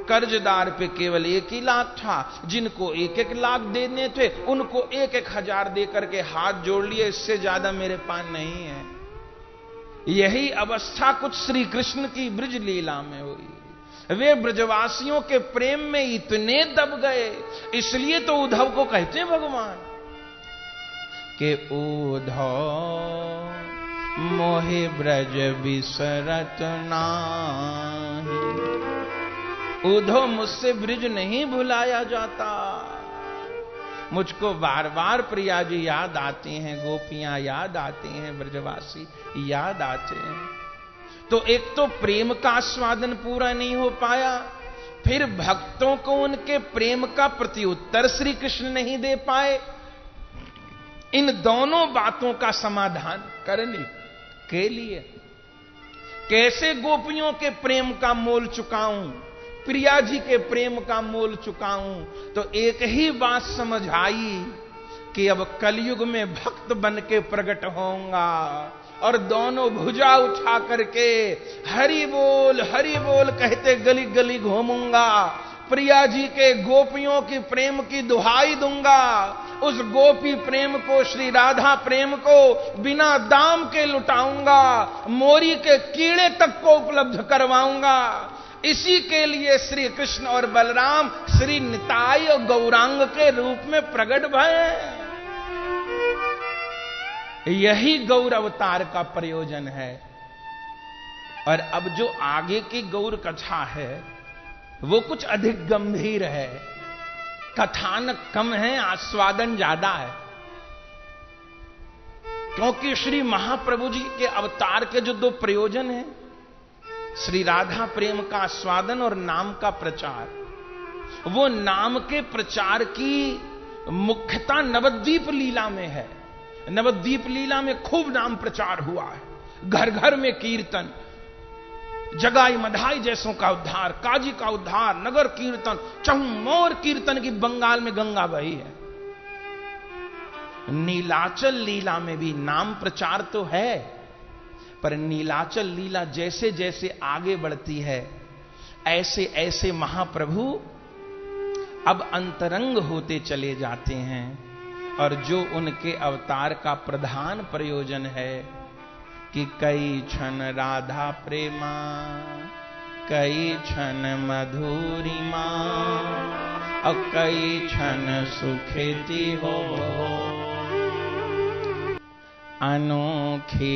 Speaker 1: कर्जदार पे केवल 1 ही लाख था, जिनको 1-1 लाख देने थे उनको 1-1 हजार दे करके हाथ जोड़ लिए, इससे ज्यादा मेरे पास नहीं है। यही अवस्था कुछ श्री कृष्ण की ब्रज लीला में हुई। वे ब्रजवासियों के प्रेम में इतने दब गए, इसलिए तो उद्धव को कहते हैं भगवान के उद्धव मोहे ब्रज बिसरत नाही। उद्धव, मुझसे ब्रज नहीं भुलाया जाता, मुझको बार बार प्रिया जी याद आती हैं, गोपियां याद आती हैं, ब्रजवासी याद आते हैं। तो एक तो प्रेम का आस्वादन पूरा नहीं हो पाया, फिर भक्तों को उनके प्रेम का प्रत्युत्तर श्री कृष्ण नहीं दे पाए। इन दोनों बातों का समाधान करने के लिए कैसे गोपियों के प्रेम का मोल चुकाऊं, प्रिया जी के प्रेम का मोल चुकाऊं, तो एक ही बात समझ आई कि अब कलयुग में भक्त बन के प्रकट होऊंगा और दोनों भुजा उठा करके हरि बोल कहते गली गली घूमूंगा, प्रिया जी के गोपियों की प्रेम की दुहाई दूंगा, उस गोपी प्रेम को, श्री राधा प्रेम को बिना दाम के लुटाऊंगा, मोरी के कीड़े तक को उपलब्ध करवाऊंगा। इसी के लिए श्री कृष्ण और बलराम श्री निताई और गौरांग के रूप में प्रकट भये। यही गौर अवतार का प्रयोजन है। और अब जो आगे की गौर कथा है वो कुछ अधिक गंभीर है, कथानक कम है, आस्वादन ज्यादा है। क्योंकि श्री महाप्रभु जी के अवतार के जो 2 प्रयोजन हैं, श्री राधा प्रेम का आस्वादन और नाम का प्रचार, वो नाम के प्रचार की मुख्यता नवद्वीप लीला में है। नवद्वीप लीला में खूब नाम प्रचार हुआ है, घर घर में कीर्तन, जगाई मधाई जैसों का उद्धार, काजी का उद्धार, नगर कीर्तन, चहुमोर कीर्तन की बंगाल में गंगा बही है। नीलाचल लीला में भी नाम प्रचार तो है, पर नीलाचल लीला जैसे जैसे आगे बढ़ती है ऐसे ऐसे महाप्रभु अब अंतरंग होते चले जाते हैं। और जो उनके अवतार का प्रधान प्रयोजन है कि कई क्षण राधा प्रेमा, कई क्षण मधुरिमा, और कई क्षण सुखेती हो, अनोखे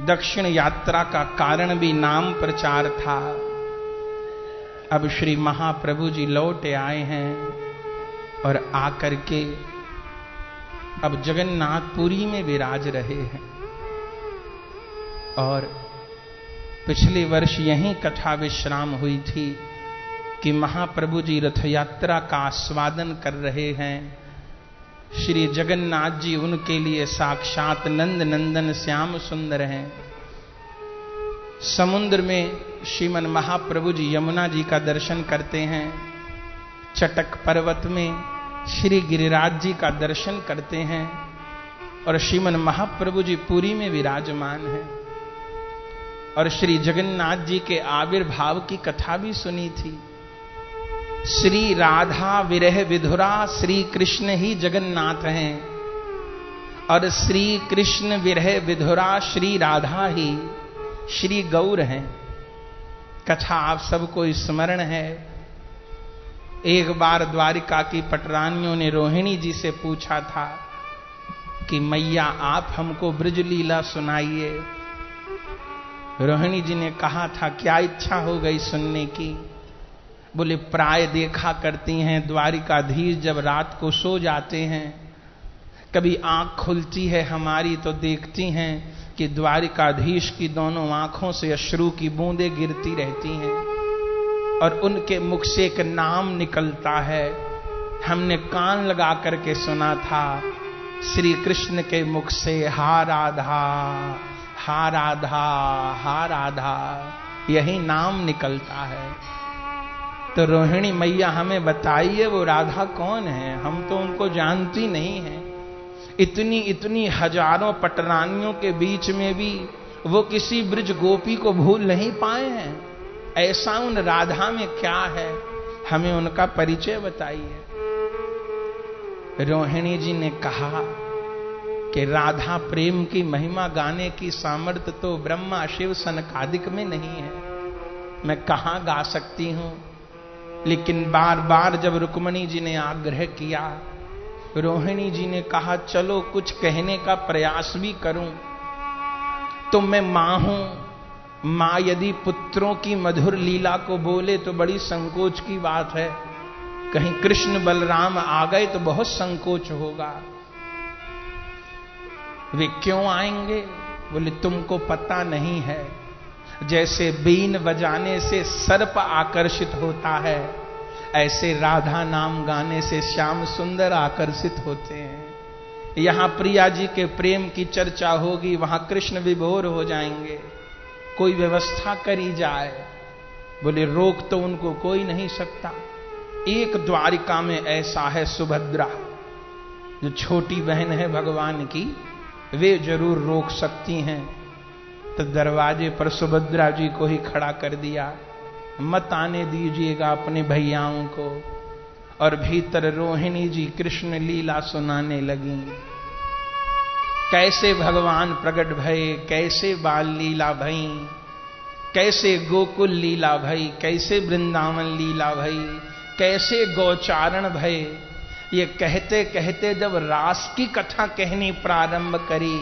Speaker 1: दक्षिण यात्रा का कारण भी नाम प्रचार था। अब श्री महाप्रभु जी लौट आए हैं और आकर के अब जगन्नाथपुरी में विराज रहे हैं। और पिछले वर्ष यहीं कथा विश्राम हुई थी कि महाप्रभु जी रथ यात्रा का आस्वादन कर रहे हैं। श्री जगन्नाथ जी उनके लिए साक्षात नंद नंदन श्याम सुंदर हैं। समुद्र में श्रीमन महाप्रभु जी यमुना जी का दर्शन करते हैं। चटक पर्वत में श्री गिरिराज जी का दर्शन करते हैं और श्रीमन महाप्रभु जी पुरी में विराजमान हैं। और श्री जगन्नाथ जी के आविर्भाव की कथा भी सुनी थी। श्री राधा विरह विधुरा श्री कृष्ण ही जगन्नाथ हैं और श्री कृष्ण विरह विधुरा श्री राधा ही श्री गौर हैं। कथा आप सबको स्मरण है। एक बार द्वारिका की पटरानियों ने रोहिणी जी से पूछा था कि मैया आप हमको ब्रज लीला सुनाइए। रोहिणी जी ने कहा था क्या इच्छा हो गई सुनने की? बोले प्राय देखा करती हैं द्वारिकाधीश जब रात को सो जाते हैं, कभी आंख खुलती है हमारी तो देखती हैं कि द्वारिकाधीश की दोनों आंखों से अश्रु की बूंदें गिरती रहती हैं और उनके मुख से एक नाम निकलता है। हमने कान लगा करके सुना था श्री कृष्ण के मुख से हा राधा हा राधा हा राधा, यही नाम निकलता है। तो रोहिणी मैया हमें बताइए वो राधा कौन है? हम तो उनको जानती नहीं है। इतनी इतनी हजारों पटरानियों के बीच में भी वो किसी ब्रज गोपी को भूल नहीं पाए हैं। ऐसा उन राधा में क्या है? हमें उनका परिचय बताइए। रोहिणी जी ने कहा कि राधा प्रेम की महिमा गाने की सामर्थ्य तो ब्रह्मा शिव सनकादिक में नहीं है, मैं कहां गा सकती हूं। लेकिन बार बार जब रुक्मणी जी ने आग्रह किया, रोहिणी जी ने कहा चलो कुछ कहने का प्रयास भी करूं। तो मैं मां हूं, मां यदि पुत्रों की मधुर लीला को बोले तो बड़ी संकोच की बात है। कहीं कृष्ण बलराम आ गए तो बहुत संकोच होगा। वे क्यों आएंगे? बोले तुमको पता नहीं है, जैसे बीन बजाने से सर्प आकर्षित होता है, ऐसे राधा नाम गाने से श्याम सुंदर आकर्षित होते हैं। यहां प्रिया जी के प्रेम की चर्चा होगी, वहां कृष्ण विभोर हो जाएंगे। कोई व्यवस्था करी जाए। बोले रोक तो उनको कोई नहीं सकता। एक द्वारिका में ऐसा है सुभद्रा, जो छोटी बहन है भगवान की, वे जरूर रोक सकती हैं। तो दरवाजे पर सुभद्रा जी को ही खड़ा कर दिया, मत आने दीजिएगा अपने भैयाओं को। और भीतर रोहिणी जी कृष्ण लीला सुनाने लगी। कैसे भगवान प्रकट भये, कैसे बाल लीला भई, कैसे गोकुल लीला भई, कैसे वृंदावन लीला भई, कैसे गौचारण भये। ये कहते कहते जब रास की कथा कहनी प्रारंभ करी,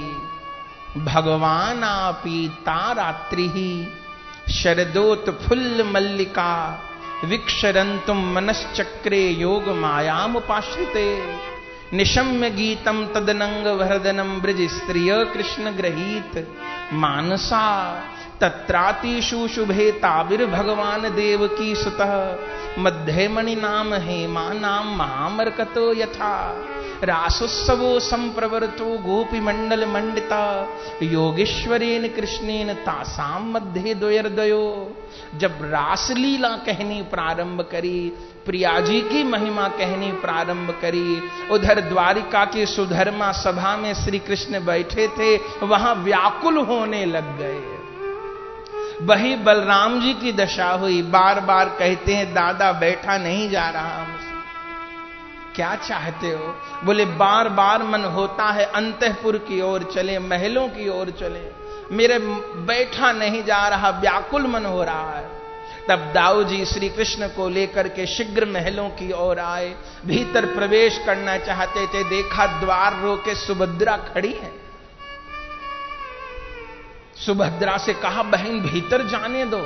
Speaker 1: भगवान आपी तारात्रि ही शरदोत फुल्ल मल्लिका विक्षरंतुम मनश्चक्रे योग मायाम उपाश्रिते निशम्य गीतम तदनंग वरदनम ब्रज स्त्रिय कृष्ण ग्रहीत मानसा तत्रातिशु शुभे ताविर भगवान देव की सुतः मध्य मणि नाम हेमा नाम महामरकतो यथा रासोत्सवो संप्रवर्तो गोपी मंडल मंडिता योगेश्वरेन कृष्णेन तासाम मध्य द्वयर्दयो। जब रासलीला कहनी प्रारंभ करी, प्रिया जी की महिमा कहनी प्रारंभ करी, उधर द्वारिका की सुधर्मा सभा में श्री कृष्ण बैठे थे, वहां व्याकुल होने लग गए। वही बलराम जी की दशा हुई। बार बार कहते हैं दादा बैठा नहीं जा रहा हमसे, क्या चाहते हो? बोले बार बार मन होता है अंतःपुर की ओर चले, महलों की ओर चले, मेरे बैठा नहीं जा रहा, व्याकुल मन हो रहा है। तब दाऊ जी श्री कृष्ण को लेकर के शीघ्र महलों की ओर आए। भीतर प्रवेश करना चाहते थे, देखा द्वार रोके सुभद्रा खड़ी है। सुभद्रा से कहा, बहन भीतर जाने दो।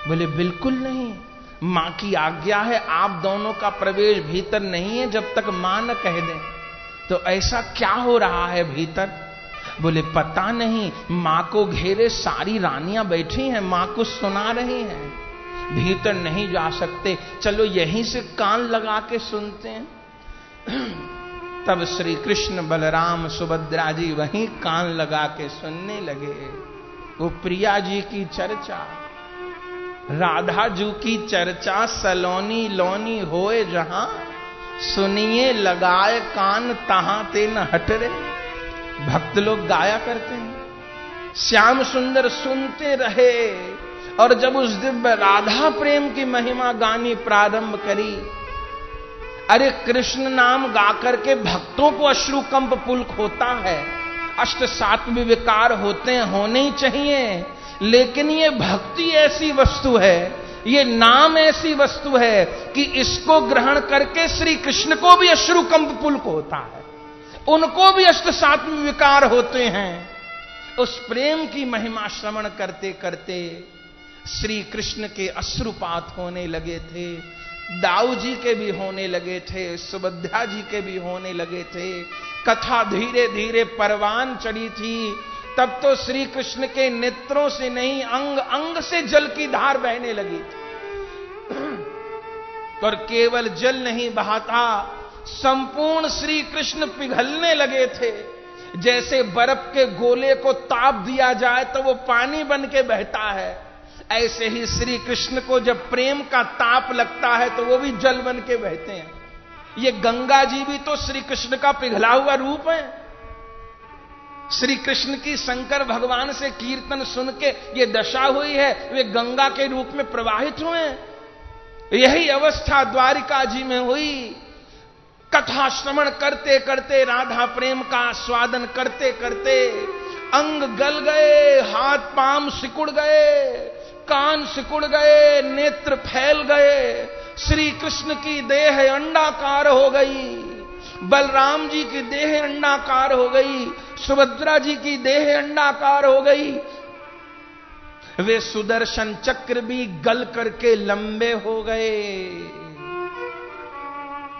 Speaker 1: बोले बिल्कुल नहीं, मां की आज्ञा है, आप दोनों का प्रवेश भीतर नहीं है जब तक मां न कह दें। तो ऐसा क्या हो रहा है भीतर? बोले पता नहीं, मां को घेरे सारी रानियां बैठी हैं, मां कुछ सुना रही हैं, भीतर नहीं जा सकते, चलो यहीं से कान लगा के सुनते हैं। तब श्री कृष्ण बलराम सुभद्रा जी वहीं कान लगा के सुनने लगे। वो प्रिया जी की चर्चा, राधा जी की चर्चा, सलोनी लोनी होए जहां, सुनिए लगाए कान तहां ते न हट रे। भक्त लोग गाया करते हैं, श्याम सुंदर सुनते रहे। और जब उस दिव्य राधा प्रेम की महिमा गानी प्रारंभ करी, अरे कृष्ण नाम गाकर के भक्तों को अश्रुकंप पुलक होता है, अष्ट सात्विक विकार होते हैं, होने ही चाहिए। लेकिन ये भक्ति ऐसी वस्तु है, ये नाम ऐसी वस्तु है कि इसको ग्रहण करके श्री कृष्ण को भी अश्रुकंप पुलक होता है, उनको भी अष्ट सात्विक विकार होते हैं। उस प्रेम की महिमा श्रवण करते करते श्री कृष्ण के अश्रुपात होने लगे थे, दाऊ जी के भी होने लगे थे, सुभद्रा जी के भी होने लगे थे। कथा धीरे धीरे परवान चढ़ी थी। तब तो श्री कृष्ण के नेत्रों से नहीं, अंग अंग से जल की धार बहने लगी थी। और केवल जल नहीं बहाता, संपूर्ण श्री कृष्ण पिघलने लगे थे। जैसे बर्फ के गोले को ताप दिया जाए तो वो पानी बन के बहता है, ऐसे ही श्री कृष्ण को जब प्रेम का ताप लगता है तो वो भी जल बन के बहते हैं। ये गंगा जी भी तो श्री कृष्ण का पिघला हुआ रूप है। श्री कृष्ण की शंकर भगवान से कीर्तन सुन के ये दशा हुई है, वे गंगा के रूप में प्रवाहित हुए। यही अवस्था द्वारिका जी में हुई। कथा श्रवण करते करते, राधा प्रेम का आस्वादन करते करते अंग गल गए, हाथ पांव सिकुड़ गए, कान सिकुड़ गए, नेत्र फैल गए। श्री कृष्ण की देह अंडाकार हो गई, बलराम जी की देह अंडाकार हो गई, सुभद्रा जी की देह अंडाकार हो गई। वे सुदर्शन चक्र भी गल करके लंबे हो गए।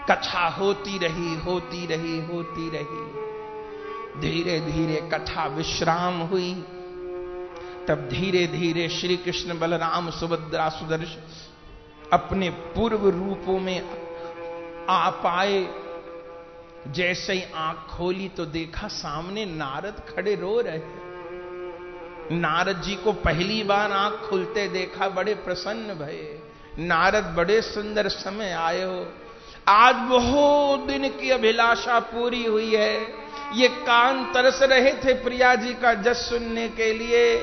Speaker 1: कथा होती रही, होती रही, होती रही। धीरे धीरे कथा विश्राम हुई। तब धीरे धीरे श्री कृष्ण बलराम सुभद्रा सुदर्शन अपने पूर्व रूपों में आ पाए। जैसे ही आंख खोली तो देखा सामने नारद खड़े रो रहे। नारद जी को पहली बार आंख खुलते देखा, बड़े प्रसन्न भये। नारद, बड़े सुंदर समय आए हो, आज बहुत दिन की अभिलाषा पूरी हुई है। ये कान तरस रहे थे प्रिया जी का जस सुनने के लिए,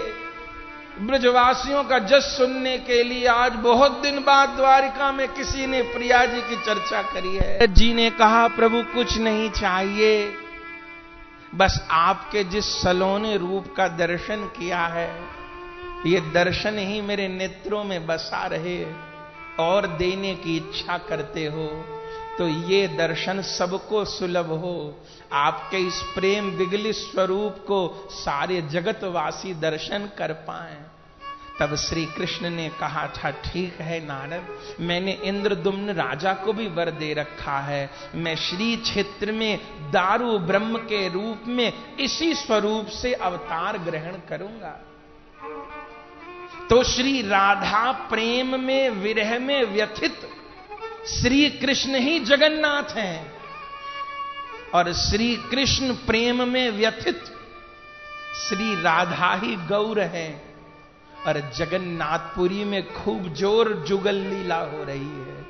Speaker 1: ब्रजवासियों का जस सुनने के लिए। आज बहुत दिन बाद द्वारिका में किसी ने प्रिया जी की चर्चा करी है। जी ने कहा, प्रभु कुछ नहीं चाहिए, बस आपके जिस सलोने रूप का दर्शन किया है, ये दर्शन ही मेरे नेत्रों में बसा रहे। और देने की इच्छा करते हो तो ये दर्शन सबको सुलभ हो। आपके इस प्रेम विगलित स्वरूप को सारे जगतवासी दर्शन कर पाएं। तब श्री कृष्ण ने कहा था, ठीक है नारद, मैंने इंद्रदुम्न राजा को भी वर दे रखा है, मैं श्री क्षेत्र में दारू ब्रह्म के रूप में इसी स्वरूप से अवतार ग्रहण करूंगा। तो श्री राधा प्रेम में, विरह में व्यथित श्री कृष्ण ही जगन्नाथ हैं, और श्री कृष्ण प्रेम में व्यथित श्री राधा ही गौर है। और जगन्नाथपुरी में खूब जोर जुगल लीला हो रही है।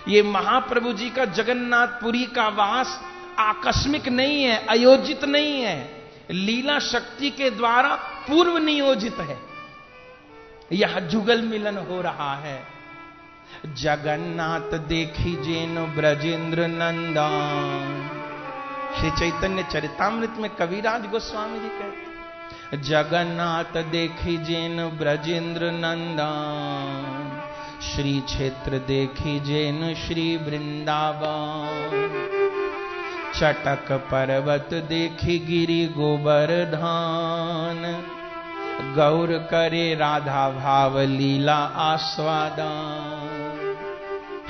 Speaker 1: ये महाप्रभु जी का जगन्नाथपुरी का वास आकस्मिक नहीं है, अयोजित नहीं है, लीला शक्ति के द्वारा पूर्व नियोजित है। यह जुगल मिलन हो रहा है। जगन्नाथ देखी जेन ब्रजेंद्र नंदन, श्री चैतन्य चरितामृत में कविराज गोस्वामी जी कहते, जगन्नाथ देखी जेन ब्रजेंद्र नंदन, श्री क्षेत्र देखी जेन श्री वृंदावन, चटक पर्वत देखी गिरि गोवर्धन, गौर करे राधा भाव लीला आस्वादन।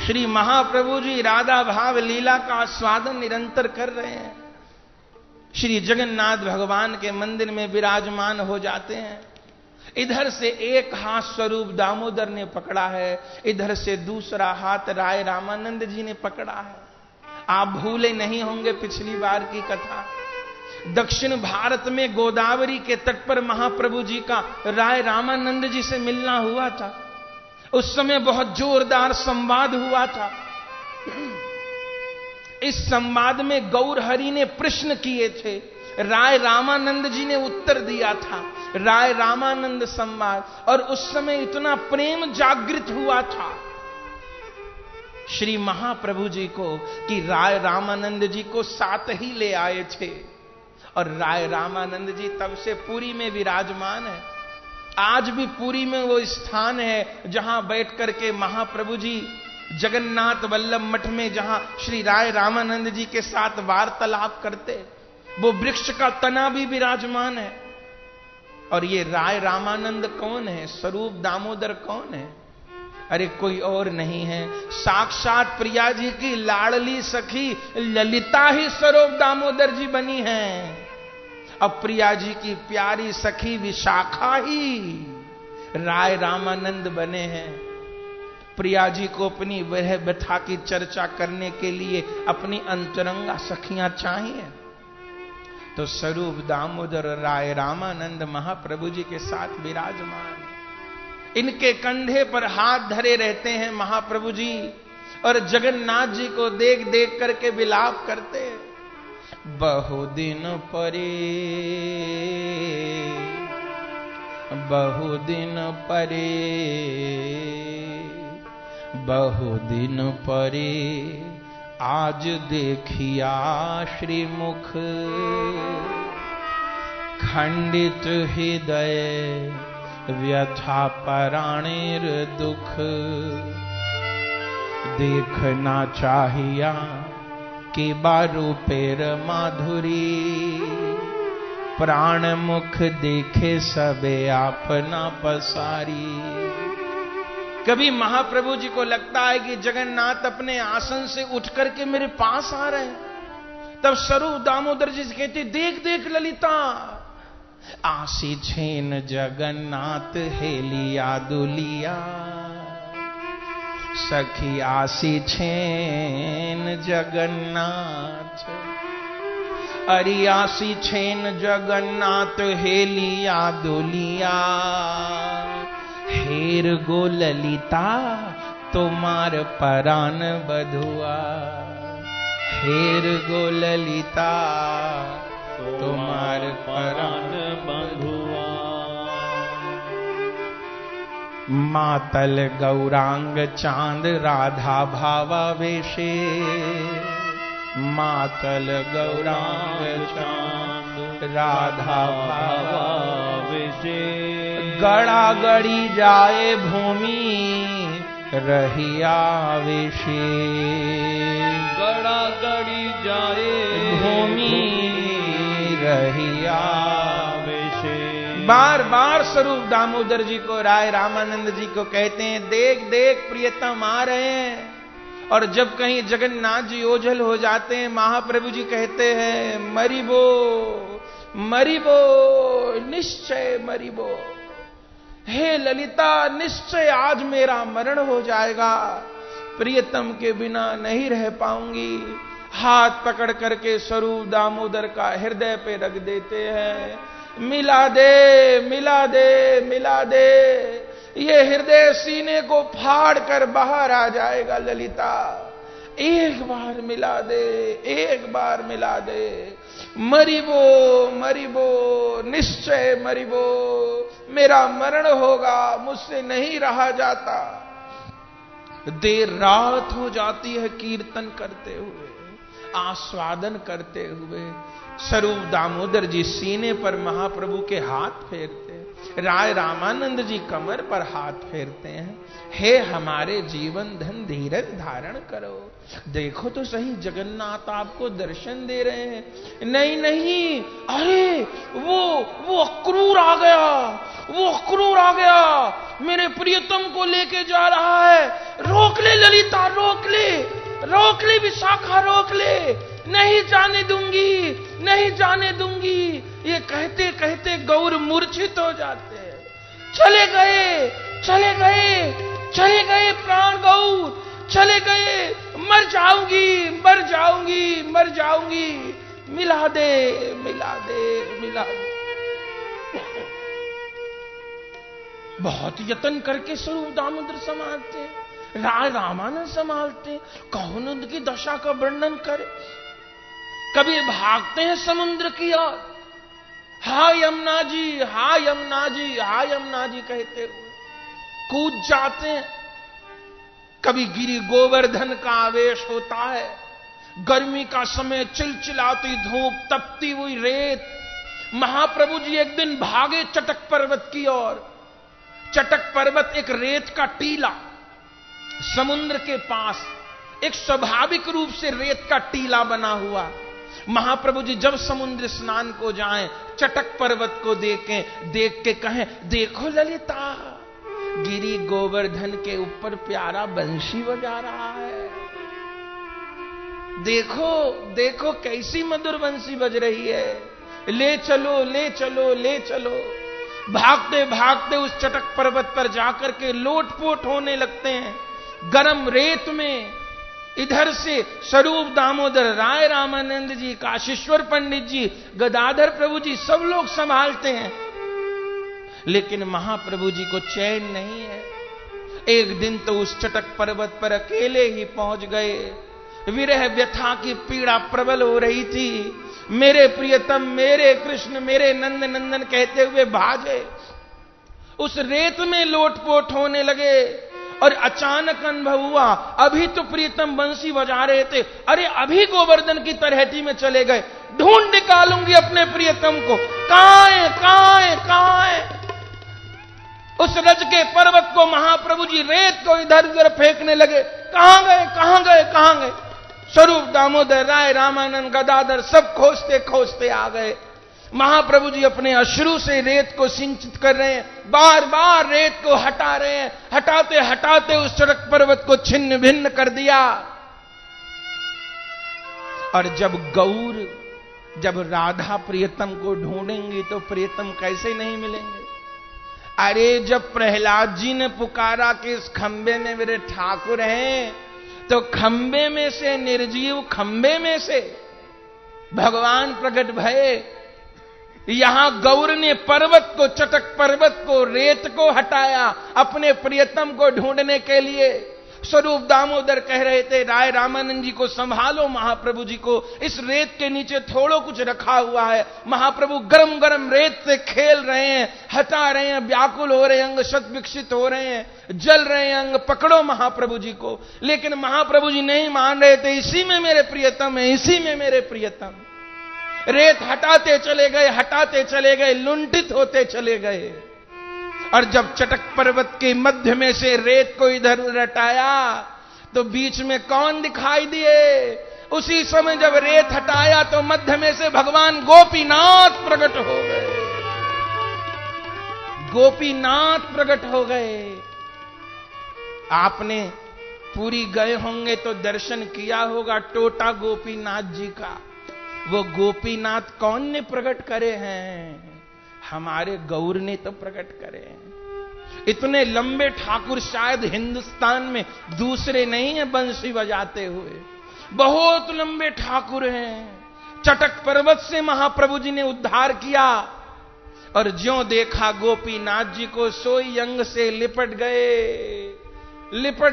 Speaker 1: श्री महाप्रभु जी राधा भाव लीला का आस्वादन निरंतर कर रहे हैं। श्री जगन्नाथ भगवान के मंदिर में विराजमान हो जाते हैं। इधर से एक हाथ स्वरूप दामोदर ने पकड़ा है, इधर से दूसरा हाथ राय रामानंद जी ने पकड़ा है। आप भूले नहीं होंगे पिछली बार की कथा। दक्षिण भारत में गोदावरी के तट पर महाप्रभु जी का राय रामानंद जी से मिलना हुआ था। उस समय बहुत जोरदार संवाद हुआ था। इस संवाद में गौरहरि ने प्रश्न किए थे, राय रामानंद जी ने उत्तर दिया था। राय रामानंद संवाद, और उस समय इतना प्रेम जागृत हुआ था श्री महाप्रभु जी को कि राय रामानंद जी को साथ ही ले आए थे। और राय रामानंद जी तब से पुरी में विराजमान है। आज भी पुरी में वो स्थान है जहां बैठ करके महाप्रभु जी जगन्नाथ वल्लभ मठ में, जहां श्री राय रामानंद जी के साथ वार्तालाप करते, वो वृक्ष का तना भी विराजमान है। और ये राय रामानंद कौन है? स्वरूप दामोदर कौन है? अरे कोई और नहीं है, साक्षात प्रिया जी की लाडली सखी ललिता ही स्वरूप दामोदर जी बनी है। अब प्रिया जी की प्यारी सखी विशाखा ही राय रामानंद बने हैं। प्रिया जी को अपनी वह व्यथा की चर्चा करने के लिए अपनी अंतरंगा सखियां चाहिए, तो स्वरूप दामोदर राय रामानंद महाप्रभु जी के साथ विराजमान। इनके कंधे पर हाथ धरे रहते हैं महाप्रभु जी, और जगन्नाथ जी को देख देख करके विलाप करते हैं। बहुदिन परे, बहुदिन परे, बहुदिन परे आज देखिया श्रीमुख, खंडित हृदय व्यथा पराणेर दुख, देखना चाहिया कि बारू पेर माधुरी, प्राण मुख देखे सबे आपना पसारी। कभी महाप्रभु जी को लगता है कि जगन्नाथ अपने आसन से उठ करके मेरे पास आ रहे हैं, तब स्वरूप दामोदर जी से कहते, देख देख ललिता, आसी छेन जगन्नाथ हेलिया दुलिया, सखी आसी छेन जगन्नाथ, अरे आसी छेन जगन्नाथ हेलिया दुलिया, हेर गो ललिता तुम्हार परान बधुआ, हेर गो ललिता तुम्हार परान बधुआ। मातल गौरांग चांद राधा भावा वेशे, मातल गौरांग चांद राधा भावा वेशे, गड़ा गड़ी जाए भूमि रहिया वेशे, गड़ा गड़ी जाए भूमि रहिया वेशे। बार बार स्वरूप दामोदर जी को राय रामानंद जी को कहते हैं, देख देख प्रियतम आ रहे हैं। और जब कहीं जगन्नाथ जी ओझल हो जाते हैं, महाप्रभु जी कहते हैं, मरिबो मरिबो, निश्चय मरिबो, हे ललिता निश्चय आज मेरा मरण हो जाएगा, प्रियतम के बिना नहीं रह पाऊंगी। हाथ पकड़ करके स्वरूप दामोदर का हृदय पे रख देते हैं, मिला दे मिला दे मिला दे, ये हृदय सीने को फाड़ कर बाहर आ जाएगा ललिता, एक बार मिला दे, एक बार मिला दे, मरिबो मरिबो, निश्चय मरिबो, मेरा मरण होगा, मुझसे नहीं रहा जाता। देर रात हो जाती है कीर्तन करते हुए, आस्वादन करते हुए स्वरूप दामोदर जी सीने पर महाप्रभु के हाथ फेरते हैं, राय रामानंद जी कमर पर हाथ फेरते हैं। हे हमारे जीवन धन धीरज धारण करो, देखो तो सही जगन्नाथ आपको दर्शन दे रहे हैं। नहीं नहीं, अरे वो अक्रूर आ गया, वो अक्रूर आ गया, मेरे प्रियतम को लेके जा रहा है, रोक ले ललिता, रोक ले विशाखा, रोक ले, नहीं जाने दूंगी, नहीं जाने दूंगी। ये कहते कहते गौर मूर्छित हो जाते हैं। चले गए, चले गए, चले गए प्राण गौर, चले गए, मर जाऊंगी, मर जाऊंगी, मर जाऊंगी, मिला दे, मिला दे, मिला दे। बहुत यत्न करके स्वरूप दामोदर संभालते हैं, राय रामानंद संभालते हैं। कौन उनकी दशा का वर्णन करे। कभी भागते हैं समुद्र की ओर, हा यमुना जी, हा यमुना जी, हा यमुना जी कहते हुए कूद जाते हैं। कभी गिरि गोवर्धन का आवेश होता है, गर्मी का समय, चिलचिलाती धूप, तपती हुई रेत। महाप्रभु जी एक दिन भागे चटक पर्वत की ओर। चटक पर्वत एक रेत का टीला, समुद्र के पास एक स्वाभाविक रूप से रेत का टीला बना हुआ। महाप्रभु जी जब समुद्र स्नान को जाएं, चटक पर्वत को देख के कहें, देखो ललिता, गिरि गोवर्धन के ऊपर प्यारा बंशी बजा रहा है, देखो देखो कैसी मधुर बंशी बज रही है, ले चलो, ले चलो, ले चलो। भागते भागते उस चटक पर्वत पर जाकर के लोटपोट होने लगते हैं गरम रेत में। इधर से स्वरूप दामोदर, राय रामानंद जी, काशीश्वर पंडित जी, गदाधर प्रभु जी सब लोग संभालते हैं, लेकिन महाप्रभु जी को चैन नहीं है। एक दिन तो उस चटक पर्वत पर अकेले ही पहुंच गए। विरह व्यथा की पीड़ा प्रबल हो रही थी। मेरे प्रियतम, मेरे कृष्ण, मेरे नंद नंदन कहते हुए भागे, उस रेत में लोटपोट होने लगे। और अचानक अनुभव हुआ, अभी तो प्रियतम बंसी बजा रहे थे, अरे अभी गोवर्धन की तलहटी में चले गए, ढूंढ निकालूंगी अपने प्रियतम को, कहां है, कहां है, कहां है। उस रज के पर्वत को महाप्रभु जी रेत को इधर उधर फेंकने लगे, कहां गए, कहां गए, कहां गए। स्वरूप दामोदर, राय रामानंद, गदाधर सब खोजते खोजते आ गए। महाप्रभु जी अपने अश्रु से रेत को सिंचित कर रहे हैं, बार बार रेत को हटा रहे हैं, हटाते हटाते उस चटक पर्वत को छिन्न भिन्न कर दिया। और जब राधा प्रियतम को ढूंढेंगी तो प्रियतम कैसे नहीं मिलेंगे। अरे जब प्रहलाद जी ने पुकारा कि इस खंबे में मेरे ठाकुर हैं, तो खंबे में से, निर्जीव खंबे में से भगवान प्रकट भये। यहां गौर ने पर्वत को, चटक पर्वत को, रेत को हटाया अपने प्रियतम को ढूंढने के लिए। स्वरूप दामोदर कह रहे थे, राय रामानंद जी को संभालो, महाप्रभु जी को, इस रेत के नीचे थोड़ा कुछ रखा हुआ है। महाप्रभु गरम गरम रेत से खेल रहे हैं, हटा रहे हैं, व्याकुल हो रहे हैं, अंग शत विकसित हो रहे हैं, जल रहे हैं अंग, पकड़ो महाप्रभु जी को। लेकिन महाप्रभु जी नहीं मान रहे थे, इसी में मेरे प्रियतम है, इसी में मेरे प्रियतम। रेत हटाते चले गए, हटाते चले गए, लुंठित होते चले गए। और जब चटक पर्वत के मध्य में से रेत को इधर हटाया तो बीच में कौन दिखाई दिए। उसी समय जब रेत हटाया तो मध्य में से भगवान गोपीनाथ प्रकट हो गए। गोपीनाथ प्रकट हो गए। आपने पूरी गए होंगे तो दर्शन किया होगा टोटा गोपीनाथ जी का। वो गोपीनाथ कौन ने प्रकट करे हैं? हमारे गौर ने तो प्रकट करे हैं। इतने लंबे ठाकुर शायद हिंदुस्तान में दूसरे नहीं हैं बंसी बजाते हुए, बहुत लंबे ठाकुर हैं। चटक पर्वत से महाप्रभु जी ने उद्धार किया और ज्यों देखा गोपीनाथ जी को सोई अंग से लिपट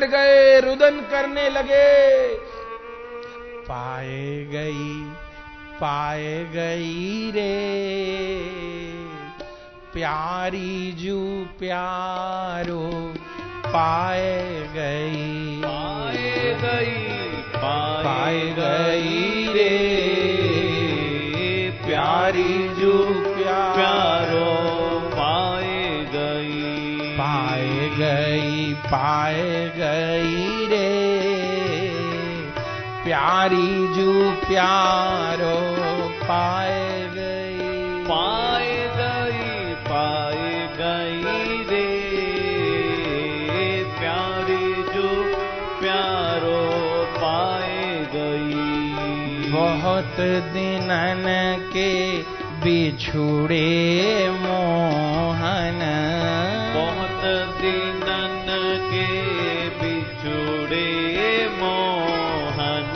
Speaker 1: गए, रुदन करने लगे। पाए गई रे प्यारी जू प्यारो, पाए गई रे
Speaker 2: प्यारी जो प्यारो पाए
Speaker 1: गई रे, प्यारी जो प्यारो पाए गई
Speaker 2: रे, प्यारी जो प्यारो पाए गई।
Speaker 1: बहुत दिनन के बिछुड़े मोहन,
Speaker 2: बहुत दिनन के बिछुड़े मोहन,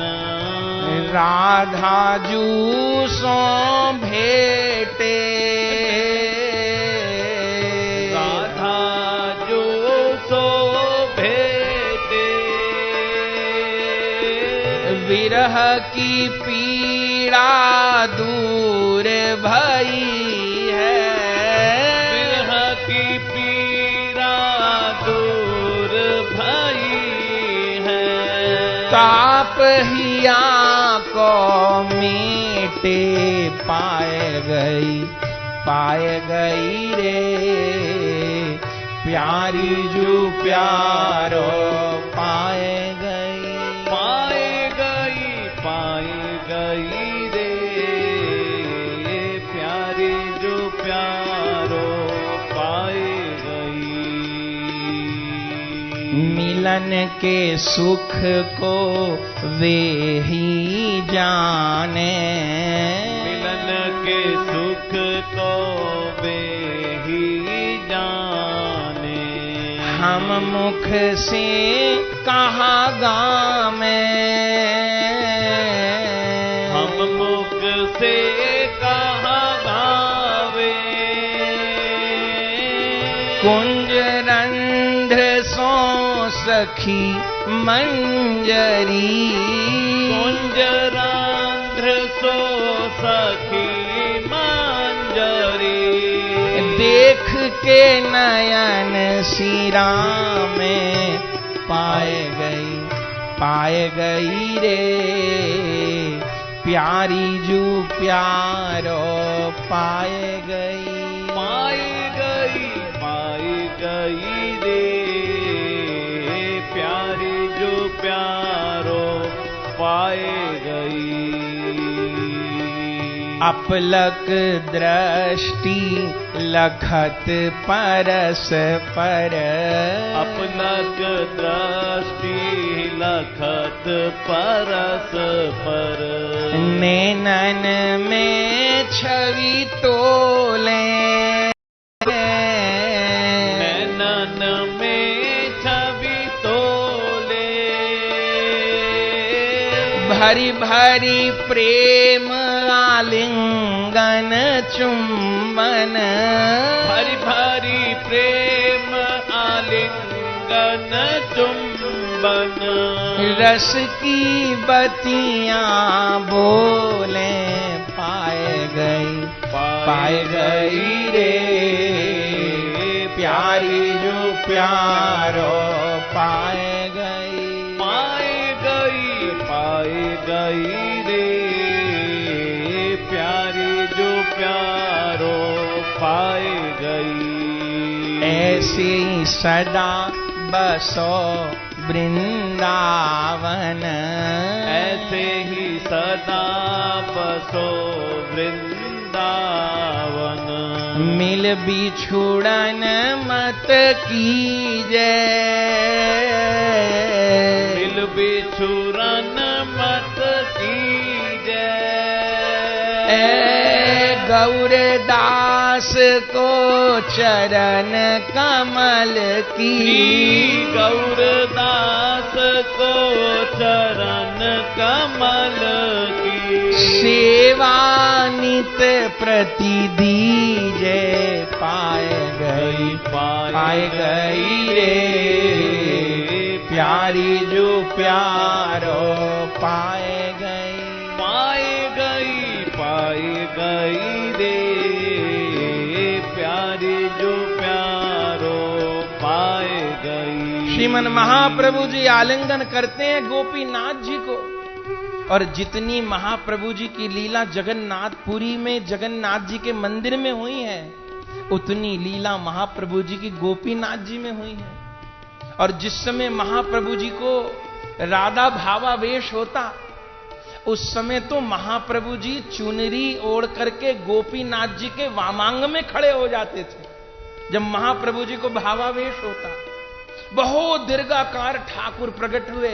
Speaker 1: राधा जू सो भेटे,
Speaker 2: राधा जो सो भेटे,
Speaker 1: विरह की पीड़ा दूर भई है,
Speaker 2: विरह की पीड़ा दूर भई है,
Speaker 1: ताप हिया को मीटे पाए गई रे, प्यारी जो प्यारो पाए गई रे,
Speaker 2: प्यारी जो प्यारो पाए गई।
Speaker 1: मिलन के सुख को वे ही जाने,
Speaker 2: मिलन के सुख को वे ही जाने,
Speaker 1: हम मुख से कहा गामे,
Speaker 2: हम मुख से कहा गावे,
Speaker 1: कुंज रंध्र सो सखी मंजरी,
Speaker 2: कुंज रंध्र सो सखी मंजरी,
Speaker 1: देख के नयन सिरा में पाए गई रे, प्यारी जो प्यारो पाए गई
Speaker 2: रे, प्यारी जो प्यारो पाए गई।
Speaker 1: अपलक दृष्टि लखत परस पर,
Speaker 2: अपलक दृष्टि लखत परस पर,
Speaker 1: नैनन में छवि तोले,
Speaker 2: नैनन में छवि तोले,
Speaker 1: भरी भरी प्रेम आलिंगन चुंबन,
Speaker 2: भरी भरी प्रेम आलिंगन चुंबन,
Speaker 1: रस की बतियां बोले पाए गई रे, प्यारी जो प्यारो पाए गई
Speaker 2: रे, प्यारी जो प्यारो पाए गई।
Speaker 1: ऐसे ही सदा बसो वृंदावन,
Speaker 2: ऐसे ही सदा बसो वृंदावन,
Speaker 1: मिल बिछुड़न मत कीजय,
Speaker 2: मिल बिछुड़न मत कीजय,
Speaker 1: गौरदास को चरण कमल की,
Speaker 2: गौरदास को चरण कमल की,
Speaker 1: सेवा नित प्रति दीजे पाए गई रे, प्यारी जो प्यारो पाए गई
Speaker 2: रे, प्यारी जो प्यारो पाए गई।
Speaker 1: श्रीमन महाप्रभु जी आलिंगन करते हैं गोपीनाथ जी को और जितनी महाप्रभु जी की लीला जगन्नाथपुरी में जगन्नाथ जी के मंदिर में हुई है, उतनी लीला महाप्रभु जी की गोपीनाथ जी में हुई है। और जिस समय महाप्रभु जी को राधा भावावेश होता, उस समय तो महाप्रभु जी चुनरी ओढ़ करके गोपीनाथ जी के वामांग में खड़े हो जाते थे। जब महाप्रभु जी को भावावेश होता, बहुत दीर्घाकार ठाकुर प्रकट हुए,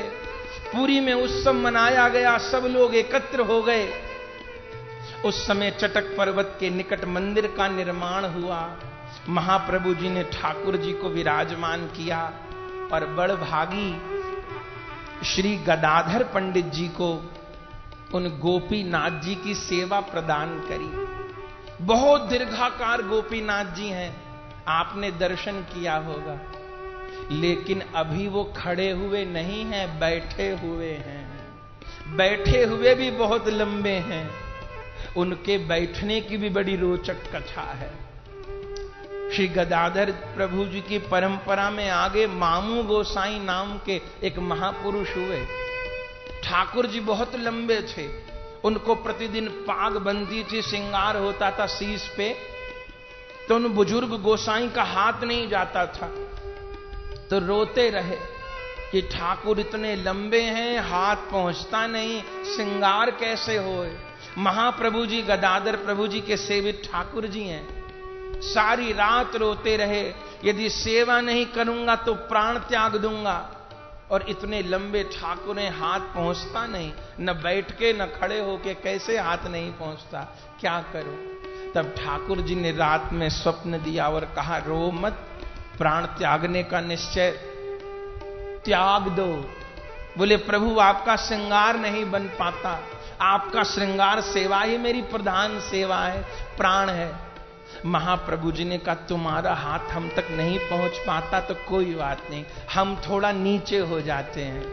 Speaker 1: पुरी में उत्सव मनाया गया, सब लोग एकत्र हो गए। उस समय चटक पर्वत के निकट मंदिर का निर्माण हुआ। महाप्रभु जी ने ठाकुर जी को विराजमान किया और बड़भागी श्री गदाधर पंडित जी को उन गोपीनाथ जी की सेवा प्रदान करी। बहुत दीर्घाकार गोपीनाथ जी हैं, आपने दर्शन किया होगा, लेकिन अभी वो खड़े हुए नहीं हैं, बैठे हुए हैं। बैठे हुए भी बहुत लंबे हैं। उनके बैठने की भी बड़ी रोचक कथा है। श्री गदाधर प्रभु जी की परंपरा में आगे मामू गोसाई नाम के एक महापुरुष हुए। ठाकुर जी बहुत लंबे थे, उनको प्रतिदिन पाग बनती थी, श्रृंगार होता था शीश पे, तो उन बुजुर्ग गोसाई का हाथ नहीं जाता था, तो रोते रहे कि ठाकुर इतने लंबे हैं, हाथ पहुंचता नहीं, श्रृंगार कैसे होए। महाप्रभु जी गदाधर प्रभु जी के सेवित ठाकुर जी हैं। सारी रात रोते रहे, यदि सेवा नहीं करूंगा तो प्राण त्याग दूंगा। और इतने लंबे ठाकुर हैं, हाथ पहुंचता नहीं, न बैठ के न खड़े होके, कैसे हाथ नहीं पहुंचता, क्या करूं। तब ठाकुर जी ने रात में स्वप्न दिया और कहा, रो मत, प्राण त्यागने का निश्चय त्याग दो। बोले प्रभु आपका श्रृंगार नहीं बन पाता, आपका श्रृंगार सेवा ही मेरी प्रधान सेवा है, प्राण है। महाप्रभु जी ने कहा, तुम्हारा हाथ हम तक नहीं पहुंच पाता तो कोई बात नहीं, हम थोड़ा नीचे हो जाते हैं।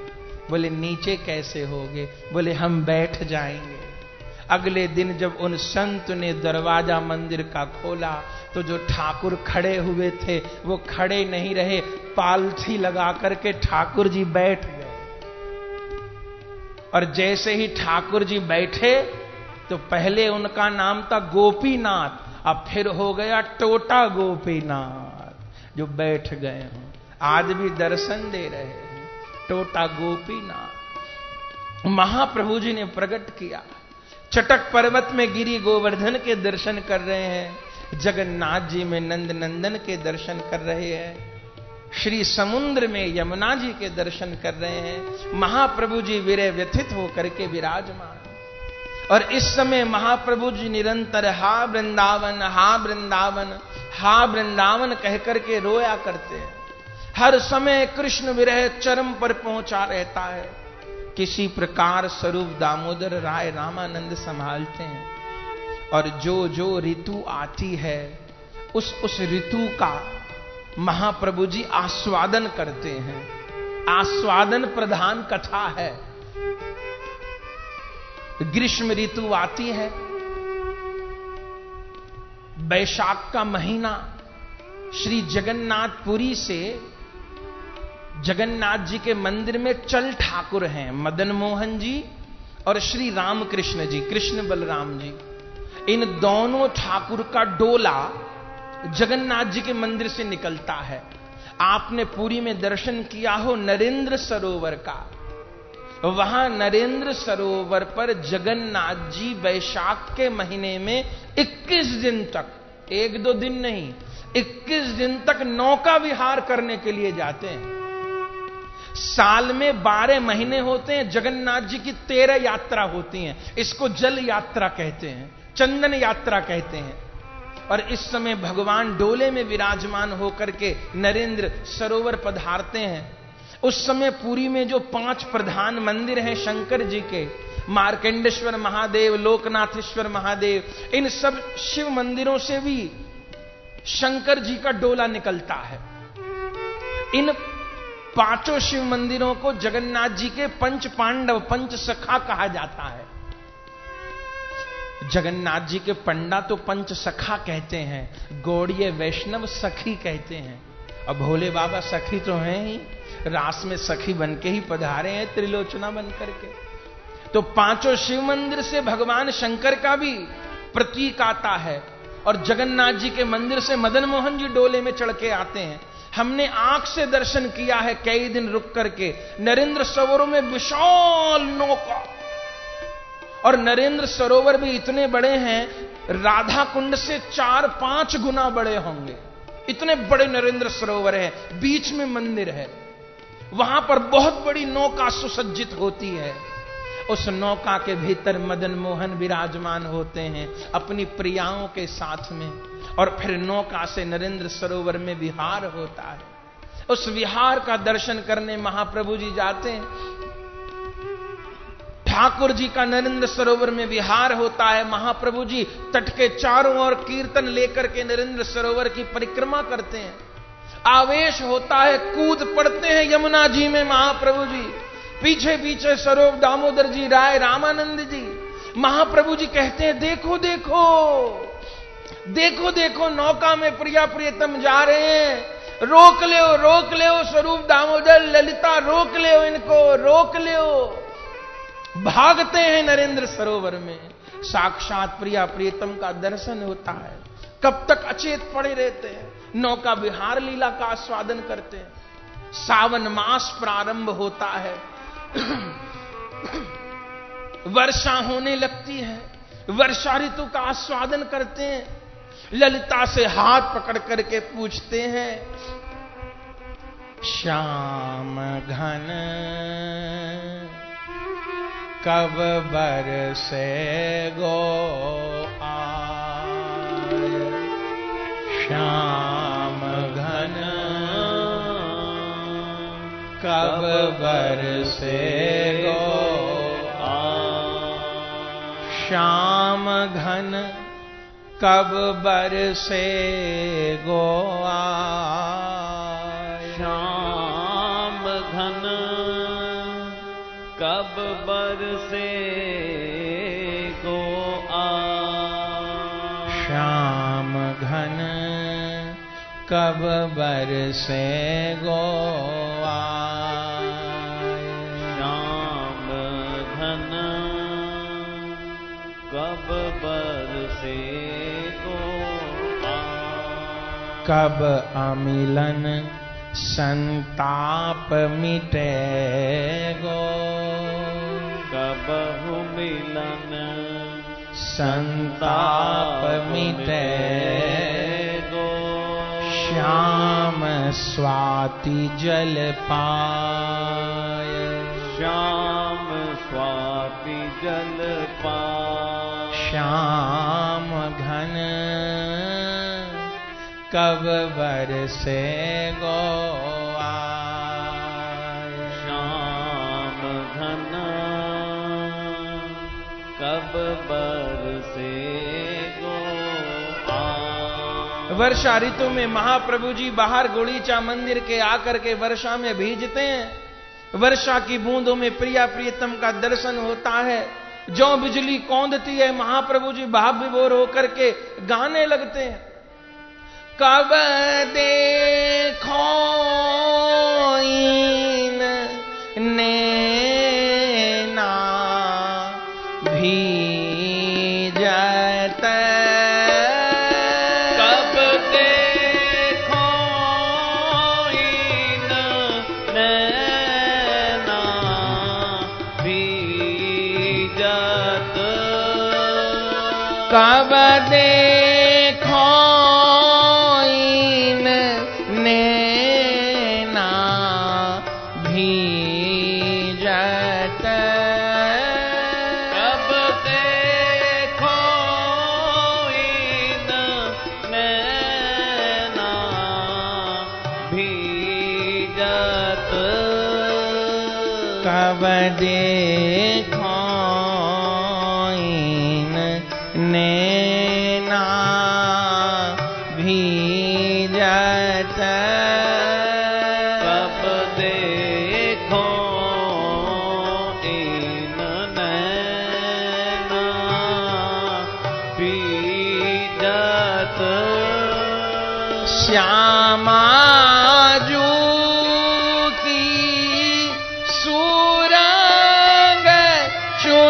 Speaker 1: बोले नीचे कैसे होगे। बोले हम बैठ जाएंगे। अगले दिन जब उन संत ने दरवाजा मंदिर का खोला, तो जो ठाकुर खड़े हुए थे वो खड़े नहीं रहे, पालथी लगा करके ठाकुर जी बैठ गए। और जैसे ही ठाकुर जी बैठे, तो पहले उनका नाम था गोपीनाथ, अब फिर हो गया टोटा गोपीनाथ, जो बैठ गए हों। आज भी दर्शन दे रहे हैं, टोटा गोपीनाथ। महाप्रभु जी ने प्रकट किया। चटक पर्वत में गिरी गोवर्धन के दर्शन कर रहे हैं, जगन्नाथ जी में नंद नंदन के दर्शन कर रहे हैं, श्री समुद्र में यमुना जी के दर्शन कर रहे हैं। महाप्रभु जी विरह व्यथित होकर के विराजमान। और इस समय महाप्रभु जी निरंतर हा वृंदावन, हा वृंदावन, हा वृंदावन कहकर के रोया करते हैं। हर समय कृष्ण विरह चरम पर पहुंचा रहता है। किसी प्रकार स्वरूप दामोदर राय रामानंद संभालते हैं। और जो जो ऋतु आती है, उस ऋतु का महाप्रभु जी आस्वादन करते हैं। आस्वादन प्रधान कथा है। ग्रीष्म ऋतु आती है, वैशाख का महीना, श्री जगन्नाथपुरी से जगन्नाथ जी के मंदिर में चल ठाकुर हैं, मदन मोहन जी और श्री रामकृष्ण जी, कृष्ण बलराम जी। इन दोनों ठाकुर का डोला जगन्नाथ जी के मंदिर से निकलता है। आपने पुरी में दर्शन किया हो नरेंद्र सरोवर का, वहां नरेंद्र सरोवर पर जगन्नाथ जी वैशाख के महीने में 21 दिन तक, 1-2 दिन नहीं, 21 दिन तक नौका विहार करने के लिए जाते हैं। साल में 12 महीने होते हैं, जगन्नाथ जी की 13 यात्रा होती हैं। इसको जल यात्रा कहते हैं, चंदन यात्रा कहते हैं। और इस समय भगवान डोले में विराजमान होकर के नरेंद्र सरोवर पधारते हैं। उस समय पुरी में जो 5 प्रधान मंदिर हैं शंकर जी के, मार्कंडेश्वर महादेव, लोकनाथेश्वर महादेव, इन सब शिव मंदिरों से भी शंकर जी का डोला निकलता है। इन 5 शिव मंदिरों को जगन्नाथ जी के पंच पांडव, पंच सखा कहा जाता है। जगन्नाथ जी के पंडा तो पंच सखा कहते हैं, गौड़ीय वैष्णव सखी कहते हैं। और भोले बाबा सखी तो हैं ही, रास में सखी बन के ही पधारे हैं, त्रिलोचना बन करके। तो पांचों शिव मंदिर से भगवान शंकर का भी प्रतीक आता है, और जगन्नाथ जी के मंदिर से मदन मोहन जी डोले में चढ़ के आते हैं। हमने आंख से दर्शन किया है कई दिन रुक करके। नरेंद्र सरोवर में विशाल नौका, और नरेंद्र सरोवर भी इतने बड़े हैं, राधा कुंड से 4-5 गुना बड़े होंगे, इतने बड़े नरेंद्र सरोवर है। बीच में मंदिर है, वहां पर बहुत बड़ी नौका सुसज्जित होती है। उस नौका के भीतर मदन मोहन विराजमान होते हैं अपनी प्रियाओं के साथ में, और फिर नौका से नरेंद्र सरोवर में विहार होता है। उस विहार का दर्शन करने महाप्रभु जी जाते हैं। ठाकुर जी का नरेंद्र सरोवर में विहार होता है। महाप्रभु जी तट के चारों ओर कीर्तन लेकर के नरेंद्र सरोवर की परिक्रमा करते हैं। आवेश होता है, कूद पड़ते हैं यमुना जी में महाप्रभु जी। पीछे पीछे स्वरूप दामोदर जी, राय रामानंद जी। महाप्रभु जी कहते हैं, देखो देखो देखो देखो, नौका में प्रिया प्रियतम जा रहे हैं, रोक ले स्वरूप दामोदर, ललिता रोक ले इनको, रोक ले। भागते हैं नरेंद्र सरोवर में, साक्षात प्रिया प्रियतम का दर्शन होता है। कब तक अचेत पड़े रहते हैं, नौका विहार लीला का आस्वादन करते हैं। सावन मास प्रारंभ होता है, वर्षा होने लगती है, वर्षा ऋतु का आस्वादन करते हैं। ललिता से हाथ पकड़ करके पूछते हैं, श्याम घन कब बरसे गो आय, श्याम घन कब बरसे गो आय, श्याम घन कब बरसे गो आय,
Speaker 2: श्याम घन कब बरसे गो आय,
Speaker 1: श्याम घन कब बरसे गो आय,
Speaker 2: श्याम घन कब बरसे गो आय,
Speaker 1: कब अमिलन संताप मिटे गो,
Speaker 2: कबहु मिलन
Speaker 1: संताप मिटे
Speaker 2: गो,
Speaker 1: श्याम स्वाति जल पाय,
Speaker 2: श्याम स्वाति जल पाय,
Speaker 1: श्याम घन कब बरसे गो आय,
Speaker 2: श्याम घन कब बरसे गो आय।
Speaker 1: वर्षा ऋतु में महाप्रभु जी बाहर गुड़ीचा मंदिर के आकर के वर्षा में भीजते हैं। वर्षा की बूंदों में प्रिया प्रियतम का दर्शन होता है। जो बिजली कौंधती है, महाप्रभु जी भाव विभोर होकर के गाने लगते हैं, कब देखो इन नैना भीजत,
Speaker 2: कब देखो इन नैना भीजत,
Speaker 1: कब देखो इन नैना भीजत,
Speaker 2: कब देखो इन नैना भीजत,
Speaker 1: कब देखो इन नैना भीजत,
Speaker 2: कब देखो इन नैना भीजत,
Speaker 1: श्यामा जू की सुरंग चुन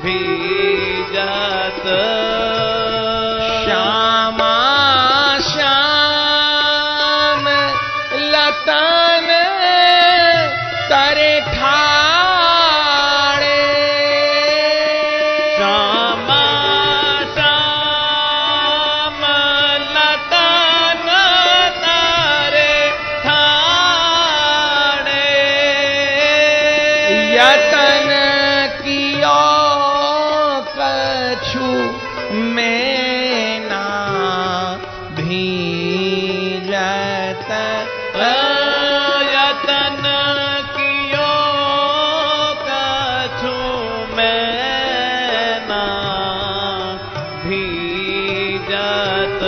Speaker 2: भीजत
Speaker 1: श्यामा श्याम लतन तरे ठाड़े
Speaker 2: श्यामा श्याम लतन तारे ठाड़े
Speaker 1: यतन कियो कछु में ना भीजत
Speaker 2: यतन कियो कछु में ना भीजत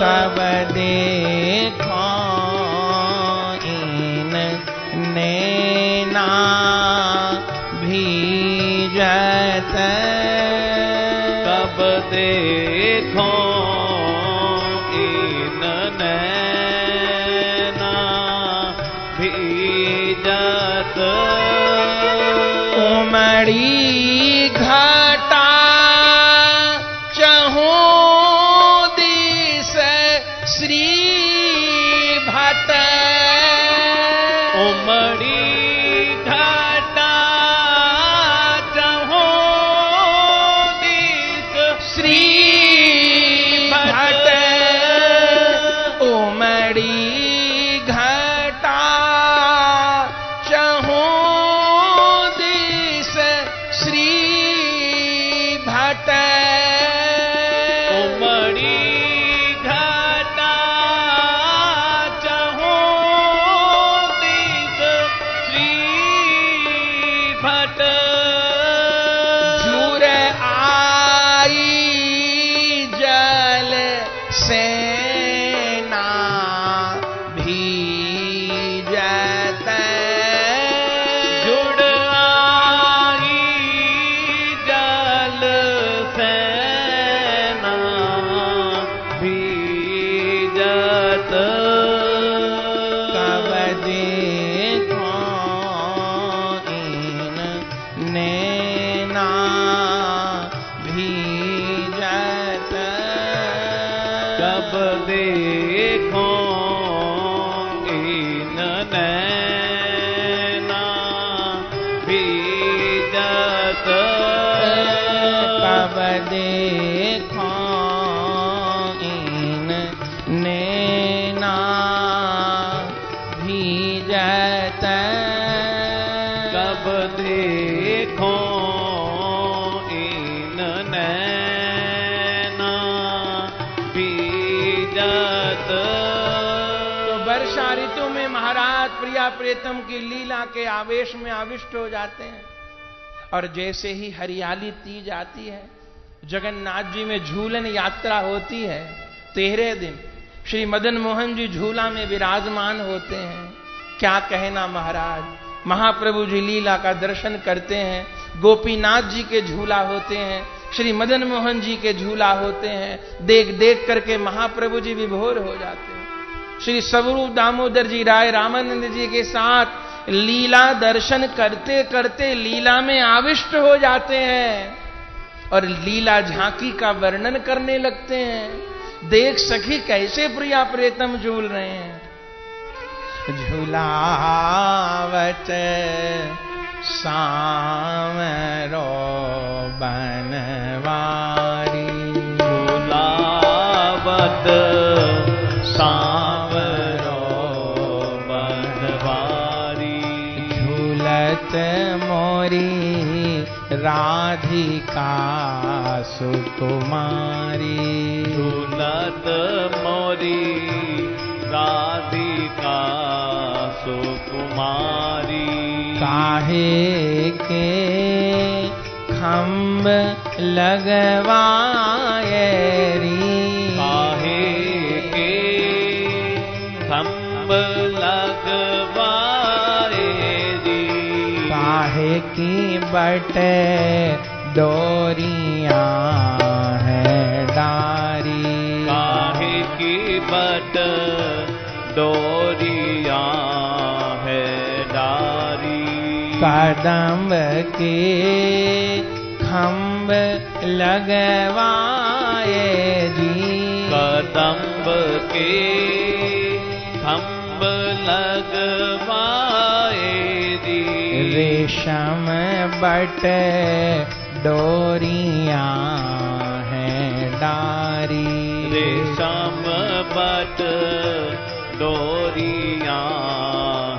Speaker 1: कब देखो इन नैना भीजत
Speaker 2: कब देखो इन नैना भीजत
Speaker 1: उमड़ी घटा चहु दिस श्री भट
Speaker 2: उमड़ी घटा चहु दिस
Speaker 1: श्री भट उमड़ी घटा चहु दिस श्री भट
Speaker 2: उमड़ी घटा चहु दिस श्री भट
Speaker 1: झुर आई जल सेना भीजत
Speaker 2: जुड़ आई जल सेना भीजत
Speaker 1: कब देखो इन नैना भीजत
Speaker 2: कब देखो इन नैना भीजत
Speaker 1: कब देखो इन नैना भीजत
Speaker 2: कब देखो इन नैना भीजत
Speaker 1: तो वर्षा ऋतु में महाराज प्रिया प्रीतम की लीला के आवेश में आविष्ट हो जाते हैं। और जैसे ही हरियाली ती जाती है, जगन्नाथ जी में झूलन यात्रा होती है। 13 दिन श्री मदन मोहन जी झूला में विराजमान होते हैं। क्या कहना महाराज, महाप्रभु जी लीला का दर्शन करते हैं। गोपीनाथ जी के झूला होते हैं, श्री मदन मोहन जी के झूला होते हैं। देख देख करके महाप्रभु जी विभोर हो जाते हैं। श्री स्वरूप दामोदर जी राय रामानंद जी के साथ लीला दर्शन करते करते लीला में आविष्ट हो जाते हैं और लीला झांकी का वर्णन करने लगते हैं। देख सखी कैसे प्रिया प्रीतम झूल रहे हैं। झुलावत सामरो बनवारी,
Speaker 2: झुलावत सामरो बनवारी,
Speaker 1: झूलत मोरी राधिका सुकुमारी,
Speaker 2: झूलत मोरी राधिका सुकुमारी,
Speaker 1: काहे के खम्ब लगवाए री,
Speaker 2: काहे के खम्ब लगवाए री,
Speaker 1: काहे की बट डोरियां है डारी,
Speaker 2: काहे की बट डोरियां है डारी,
Speaker 1: कदम्ब के खम्ब लगवाए जी।
Speaker 2: कदम्ब के खम्ब लगवाए जी।
Speaker 1: रेशम बट डोरियां हैं डारी।
Speaker 2: रेशम बट डोरियां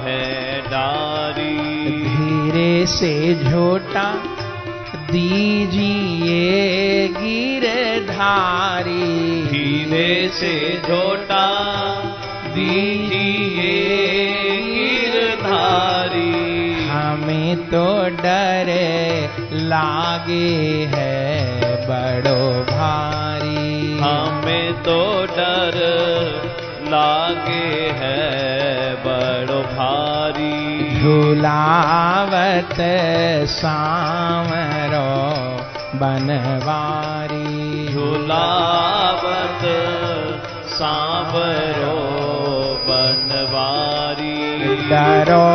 Speaker 2: है डारी।
Speaker 1: धीरे से झोटा दीजिए गिरधारी।
Speaker 2: धीरे से झोटा दीजिए गिरधारी।
Speaker 1: हमें तो डर लागे है बड़ो भारी।
Speaker 2: हमें तो डर लागे है बड़ो भारी।
Speaker 1: झूलावत सामरो बनवारी।
Speaker 2: झूलावत सांवरो बनवारी।
Speaker 1: डरो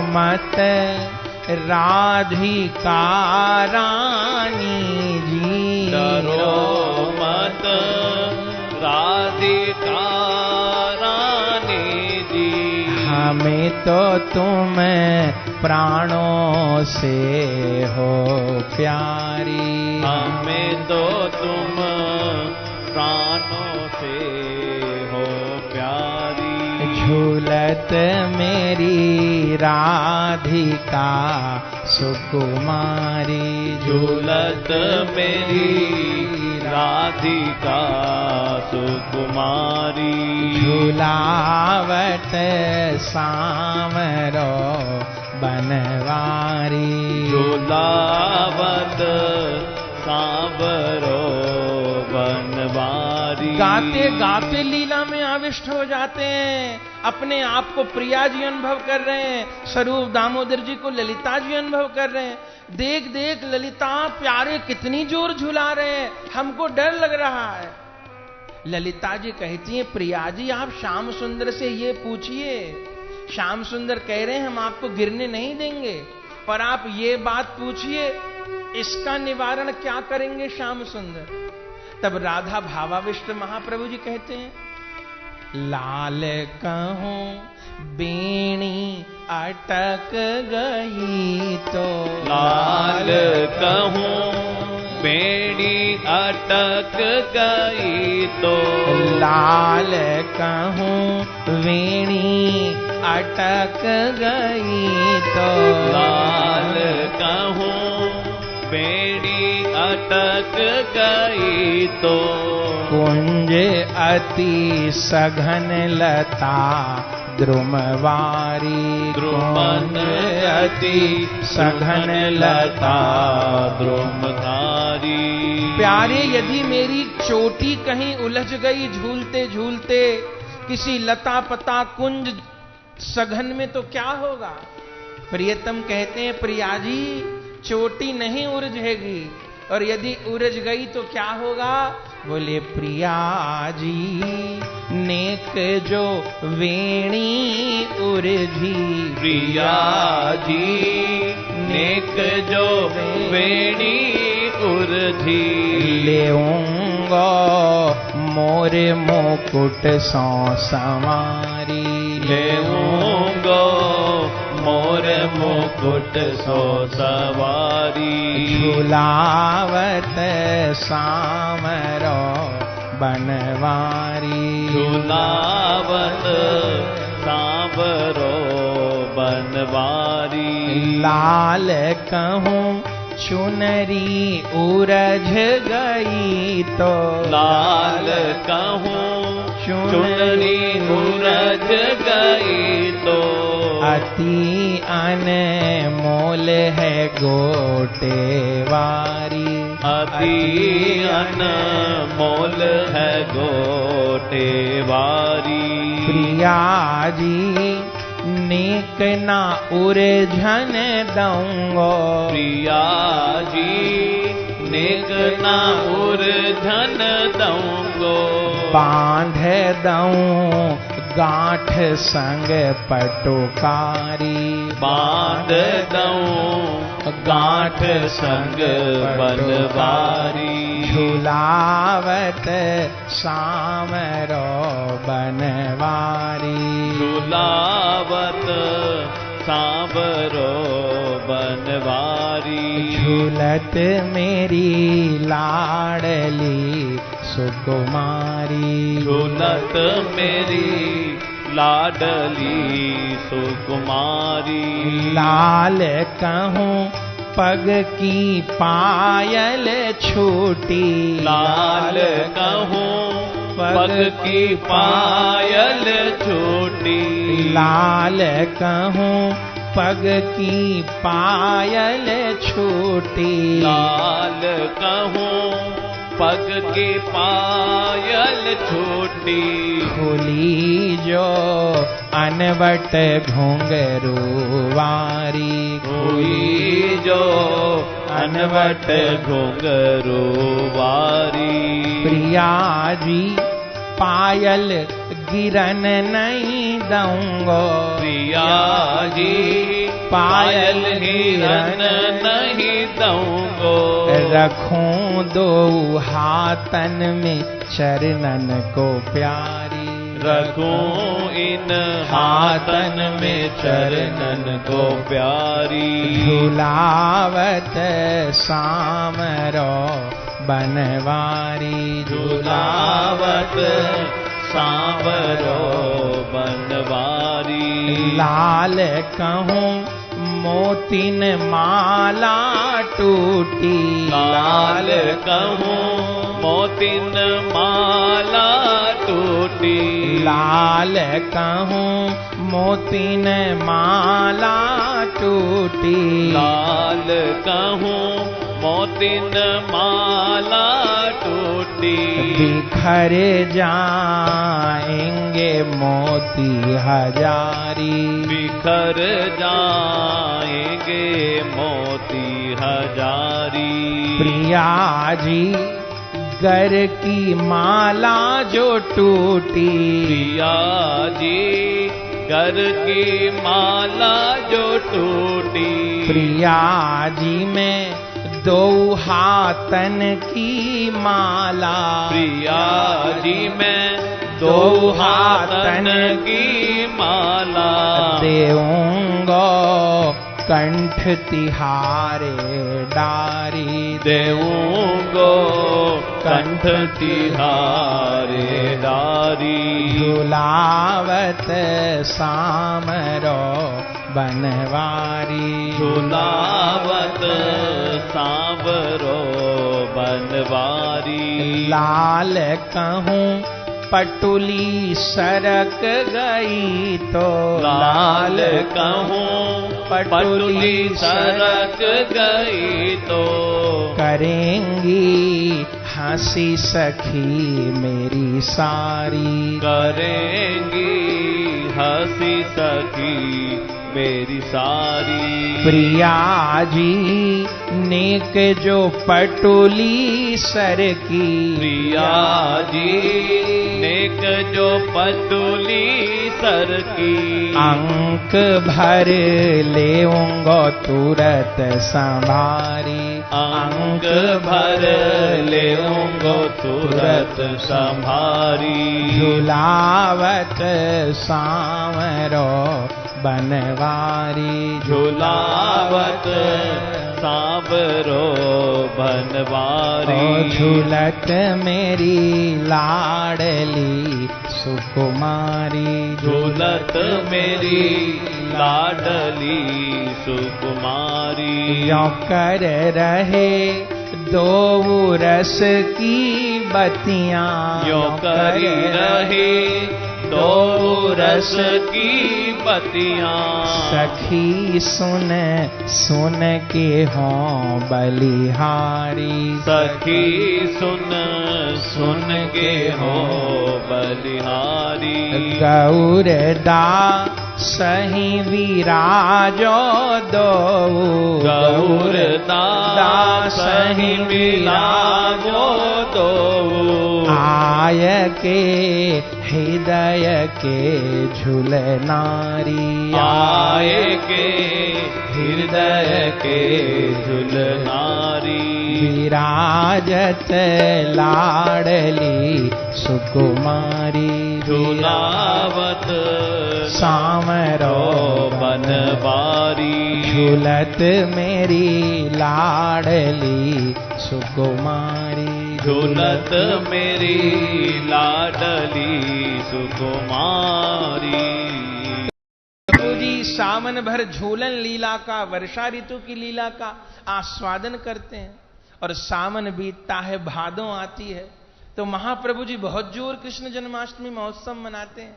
Speaker 1: मत राधिका रानी जी।
Speaker 2: डरो मत राधिका रानी जी।
Speaker 1: हमें तो तुम प्राणों से हो प्यारी।
Speaker 2: हमें तो तुम प्राणों से हो प्यारी।
Speaker 1: झूलत मेरी राधिका सुकुमारी।
Speaker 2: झूलत मेरी राधिका सुकुमारी।
Speaker 1: झूलावत सामरो बनवारी।
Speaker 2: झूलावत सांवरो बनवारी।
Speaker 1: गाते गाते लीला में आविष्ट हो जाते हैं। अपने आप को प्रिया जी अनुभव कर रहे हैं। स्वरूप दामोदर जी को ललिता जी अनुभव कर रहे हैं। देख देख ललिता प्यारे कितनी जोर झुला रहे हैं, हमको डर लग रहा है। ललिता जी कहती हैं, प्रिया जी आप श्याम सुंदर से ये पूछिए। श्याम सुंदर कह रहे हैं हम आपको गिरने नहीं देंगे, पर आप ये बात पूछिए इसका निवारण क्या करेंगे श्याम सुंदर। तब राधा भावाविष्ट महाप्रभु जी कहते हैं, लाल कहूं बेणी अटक गई तो।
Speaker 2: लाल कहूं बेड़ी अटक गई तो।
Speaker 1: लाल कहूं वेणी अटक गई तो।
Speaker 2: लाल कहूं बेड़ी अटक गई तो।
Speaker 1: कुंज अति सघन लता द्रुमवारी।
Speaker 2: द्रुमन अति सघन लता द्रुमधारी।
Speaker 1: प्यारे यदि मेरी चोटी कहीं उलझ गई झूलते झूलते किसी लता पता कुंज सघन में तो क्या होगा। प्रियतम कहते हैं, प्रिया जी चोटी नहीं उलझेगी, और यदि उलझ गई तो क्या होगा। बोले प्रिया जी नेक जो वेणी उलझी।
Speaker 2: प्रिया जी नेक जो वेणी उलझी।
Speaker 1: लेऊंगा मोर मुकुट सो संवारी।
Speaker 2: लेऊंगा मोर मुकुट सो सवारी।
Speaker 1: झूलावत सामरो बनवारी।
Speaker 2: झूलावत सांवरो बनवारी।
Speaker 1: लाल कहूं चुनरी उरझ गई तो।
Speaker 2: लाल कहूं चुनरी उरझ गई तो।
Speaker 1: अति अनमोल है गोटेवारी।
Speaker 2: अति अनमोल है गोटेवारी।
Speaker 1: प्रिया जी नेक ना उलझन दूंगो।
Speaker 2: प्रिया जी नेक ना उलझन दूंगो।
Speaker 1: बांध दूं गांठ संग पटुकारी।
Speaker 2: बांध दऊं गांठ संग बनवारी।
Speaker 1: झुलावत सामरो बनवारी।
Speaker 2: झुलावत सांवरो बनवारी।
Speaker 1: झूलत मेरी लाडली सुकुमारी।
Speaker 2: झूलत मेरी लाडली सुकुमारी।
Speaker 1: लाल कहूँ पग की पायल छूटी।
Speaker 2: लाल कहूँ पग की पायल छूटी।
Speaker 1: लाल कहूँ पग की पायल छूटी।
Speaker 2: लाल कहूँ पग की पायल छूटी।
Speaker 1: खुली जो अनवट घुंघरू वारी।
Speaker 2: हुई जो अनवट घुंघरू वारी।
Speaker 1: प्रिया जी पायल गिरन नहीं दूंगो।
Speaker 2: प्रिया जी पायल हिरन नहीं दूंगो।
Speaker 1: रखूं दो हाथन में चरणन को प्यारी।
Speaker 2: रखूं इन हाथन में चरणन को प्यारी।
Speaker 1: झुलावत सामरो बनवारी।
Speaker 2: झुलावत सांवरो बनवारी।
Speaker 1: लाल कहूँ मोतिन माला टूटी।
Speaker 2: लाल कहूँ मोतिन माला टूटी।
Speaker 1: लाल कहूँ मोतिन माला टूटी।
Speaker 2: लाल कहूँ मोतिन माला टूटी।
Speaker 1: बिखर जाएंगे मोती हजारी।
Speaker 2: बिखर जाएंगे मोती हजारी।
Speaker 1: प्रिया जी गर की माला जो टूटी।
Speaker 2: प्रिया जी गर की माला जो टूटी।
Speaker 1: प्रिया जी में दो हाथन की माला।
Speaker 2: प्रिया जी में दो हाथन की माला।
Speaker 1: देऊंगो कंठ तिहारे डारी।
Speaker 2: देऊंगो कंठ तिहारे डारी।
Speaker 1: झुलावत सामरो बनवारी।
Speaker 2: झुलावत सांवरो बनवारी।
Speaker 1: लाल कहूँ पटुली सरक गई तो।
Speaker 2: लाल कहूँ पटुली सरक गई तो।
Speaker 1: करेंगी हंसी सखी मेरी सारी।
Speaker 2: करेंगी हंसी सखी मेरी सारी।
Speaker 1: प्रिया जी नेक जो पटुली सर की।
Speaker 2: प्रिया जी नेक जो पटुली सर की।
Speaker 1: अंक भर लेऊंगो तुरत संभारी।
Speaker 2: अंक भर लेऊंगो तुरत संभारी।
Speaker 1: झुलावत सांवरो बनवारी।
Speaker 2: झुलावत सांवरो बनवारी।
Speaker 1: झूलत मेरी लाडली सुकुमारी।
Speaker 2: झूलत मेरी लाडली सुकुमारी।
Speaker 1: यो कर रहे दो रस की बत्तियाँ।
Speaker 2: यो कर रहे दो रस की बत्तियाँ।
Speaker 1: सखी सुन सुन के हों बलिहारी।
Speaker 2: सखी सुन सुन के हो बलिहारी।
Speaker 1: गौरदा सही विराजो दो।
Speaker 2: गौरदा सही विराजो दो।
Speaker 1: आय के हृदय के झुलनारी
Speaker 2: आए के हृदय के झुलनारी
Speaker 1: विराजत लाडली सुकुमारी
Speaker 2: झुलावत
Speaker 1: सामरो
Speaker 2: बनवारी
Speaker 1: झूलत मेरी लाडली सुकुमारी
Speaker 2: झूलत मेरी लाडली सुकुमारी।
Speaker 1: प्रभु जी सावन भर झूलन लीला का, वर्षा ऋतु की लीला का आस्वादन करते हैं और सावन बीतता है, भादों आती है तो महाप्रभु जी बहुत जोर कृष्ण जन्माष्टमी महोत्सव मनाते हैं।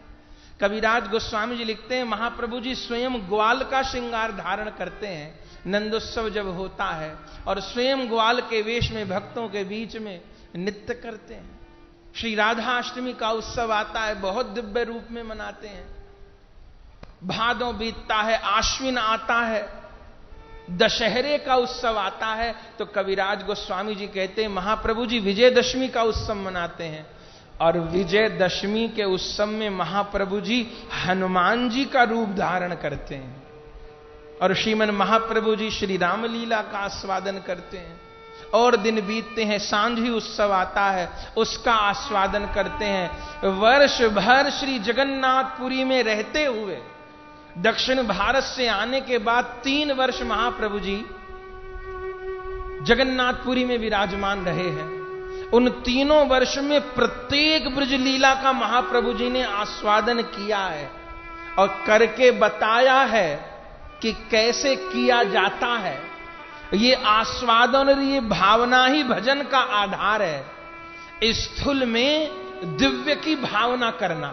Speaker 1: कविराज गोस्वामी जी लिखते हैं महाप्रभु जी स्वयं ग्वाल का श्रृंगार धारण करते हैं नंदोत्सव जब होता है और स्वयं ग्वाल के वेश में भक्तों के बीच में नृत्य करते हैं। श्री राधा अष्टमी का उत्सव आता है, बहुत दिव्य रूप में मनाते हैं। भादों बीतता है, आश्विन आता है, दशहरे का उत्सव आता है तो कविराज गोस्वामी जी कहते हैं महाप्रभु जी विजयदशमी का उत्सव मनाते हैं और विजयदशमी के उत्सव में महाप्रभु जी हनुमान जी का रूप धारण करते हैं और श्रीमन महाप्रभु जी श्री रामलीला का आस्वादन करते हैं। और दिन बीतते हैं, सांझी उत्सव आता है, उसका आस्वादन करते हैं। वर्ष भर श्री जगन्नाथपुरी में रहते हुए दक्षिण भारत से आने के बाद 3 वर्ष महाप्रभु जी जगन्नाथपुरी में विराजमान रहे हैं। उन 3 वर्ष में प्रत्येक ब्रज लीला का महाप्रभु जी ने आस्वादन किया है और करके बताया है कि कैसे किया जाता है। ये आस्वादन और ये भावना ही भजन का आधार है। स्थूल में दिव्य की भावना करना,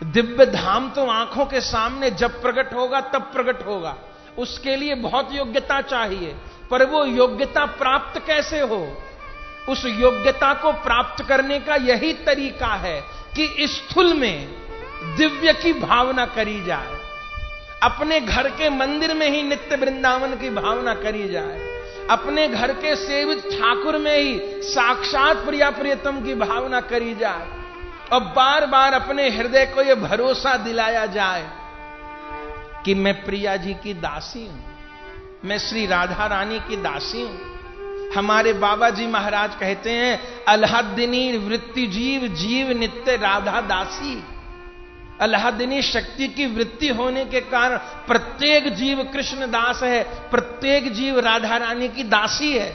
Speaker 1: दिव्य धाम तो आंखों के सामने जब प्रकट होगा तब प्रकट होगा, उसके लिए बहुत योग्यता चाहिए, पर वो योग्यता प्राप्त कैसे हो? उस योग्यता को प्राप्त करने का यही तरीका है कि स्थूल में दिव्य की भावना करी जाए, अपने घर के मंदिर में ही नित्य वृंदावन की भावना करी जाए, अपने घर के सेवित ठाकुर में ही साक्षात प्रिया प्रियतम की भावना करी जाए और बार बार अपने हृदय को यह भरोसा दिलाया जाए कि मैं प्रिया जी की दासी हूं, मैं श्री राधा रानी की दासी हूं। हमारे बाबा जी महाराज कहते हैं अल्हादिनी वृत्ति जीव, जीव नित्य राधा दासी। अल्हादिनी शक्ति की वृत्ति होने के कारण प्रत्येक जीव कृष्ण दास है, प्रत्येक जीव राधा रानी की दासी है।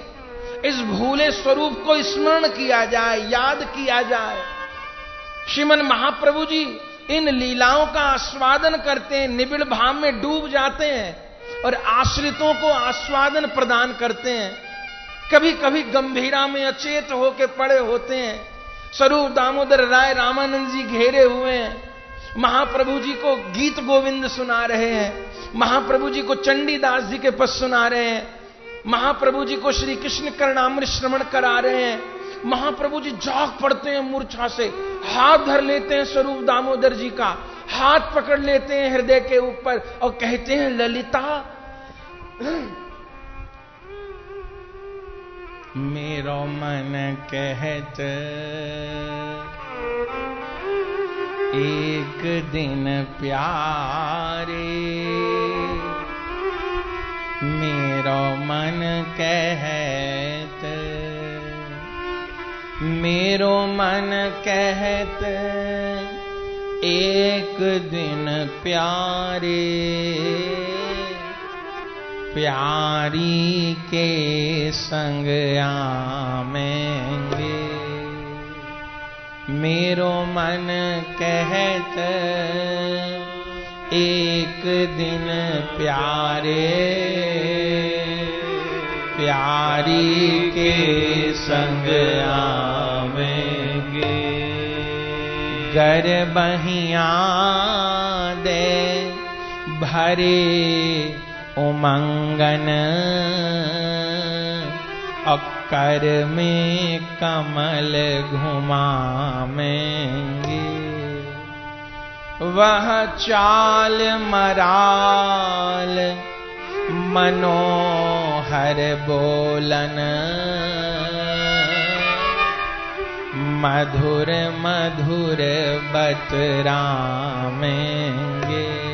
Speaker 1: इस भूले स्वरूप को स्मरण किया जाए, याद किया जाए। श्रीमन महाप्रभु जी इन लीलाओं का आस्वादन करते हैं, निबिड़ भाव में डूब जाते हैं और आश्रितों को आस्वादन प्रदान करते हैं। कभी कभी गंभीरा में अचेत होकर पड़े होते हैं। स्वरूप दामोदर राय रामानंद जी घेरे हुए हैं, महाप्रभु जी को गीत गोविंद सुना रहे हैं, महाप्रभु जी को चंडीदास जी के पद सुना रहे हैं, महाप्रभु जी को श्री कृष्ण करणामृत श्रवण करा रहे हैं। महाप्रभु जी जाग पड़ते हैं मूर्छा से, हाथ धर लेते हैं स्वरूप दामोदर जी का, हाथ पकड़ लेते हैं हृदय के ऊपर और कहते हैं ललिता मेरो मन कहत एक दिन प्यारे, मेरो मन कहत, मेरो मन कहत एक दिन प्यारे, प्यारी के संग आवेंगे। मेरो मन कहत एक दिन प्यारे, प्यारी के संग आवेंगे। गर बहिया दे भरे उमंगन, अक्कर में कमल घुमावेंगे। वह चाल मराल मनोहर बोलन, मधुर मधुर बतरामेंगे।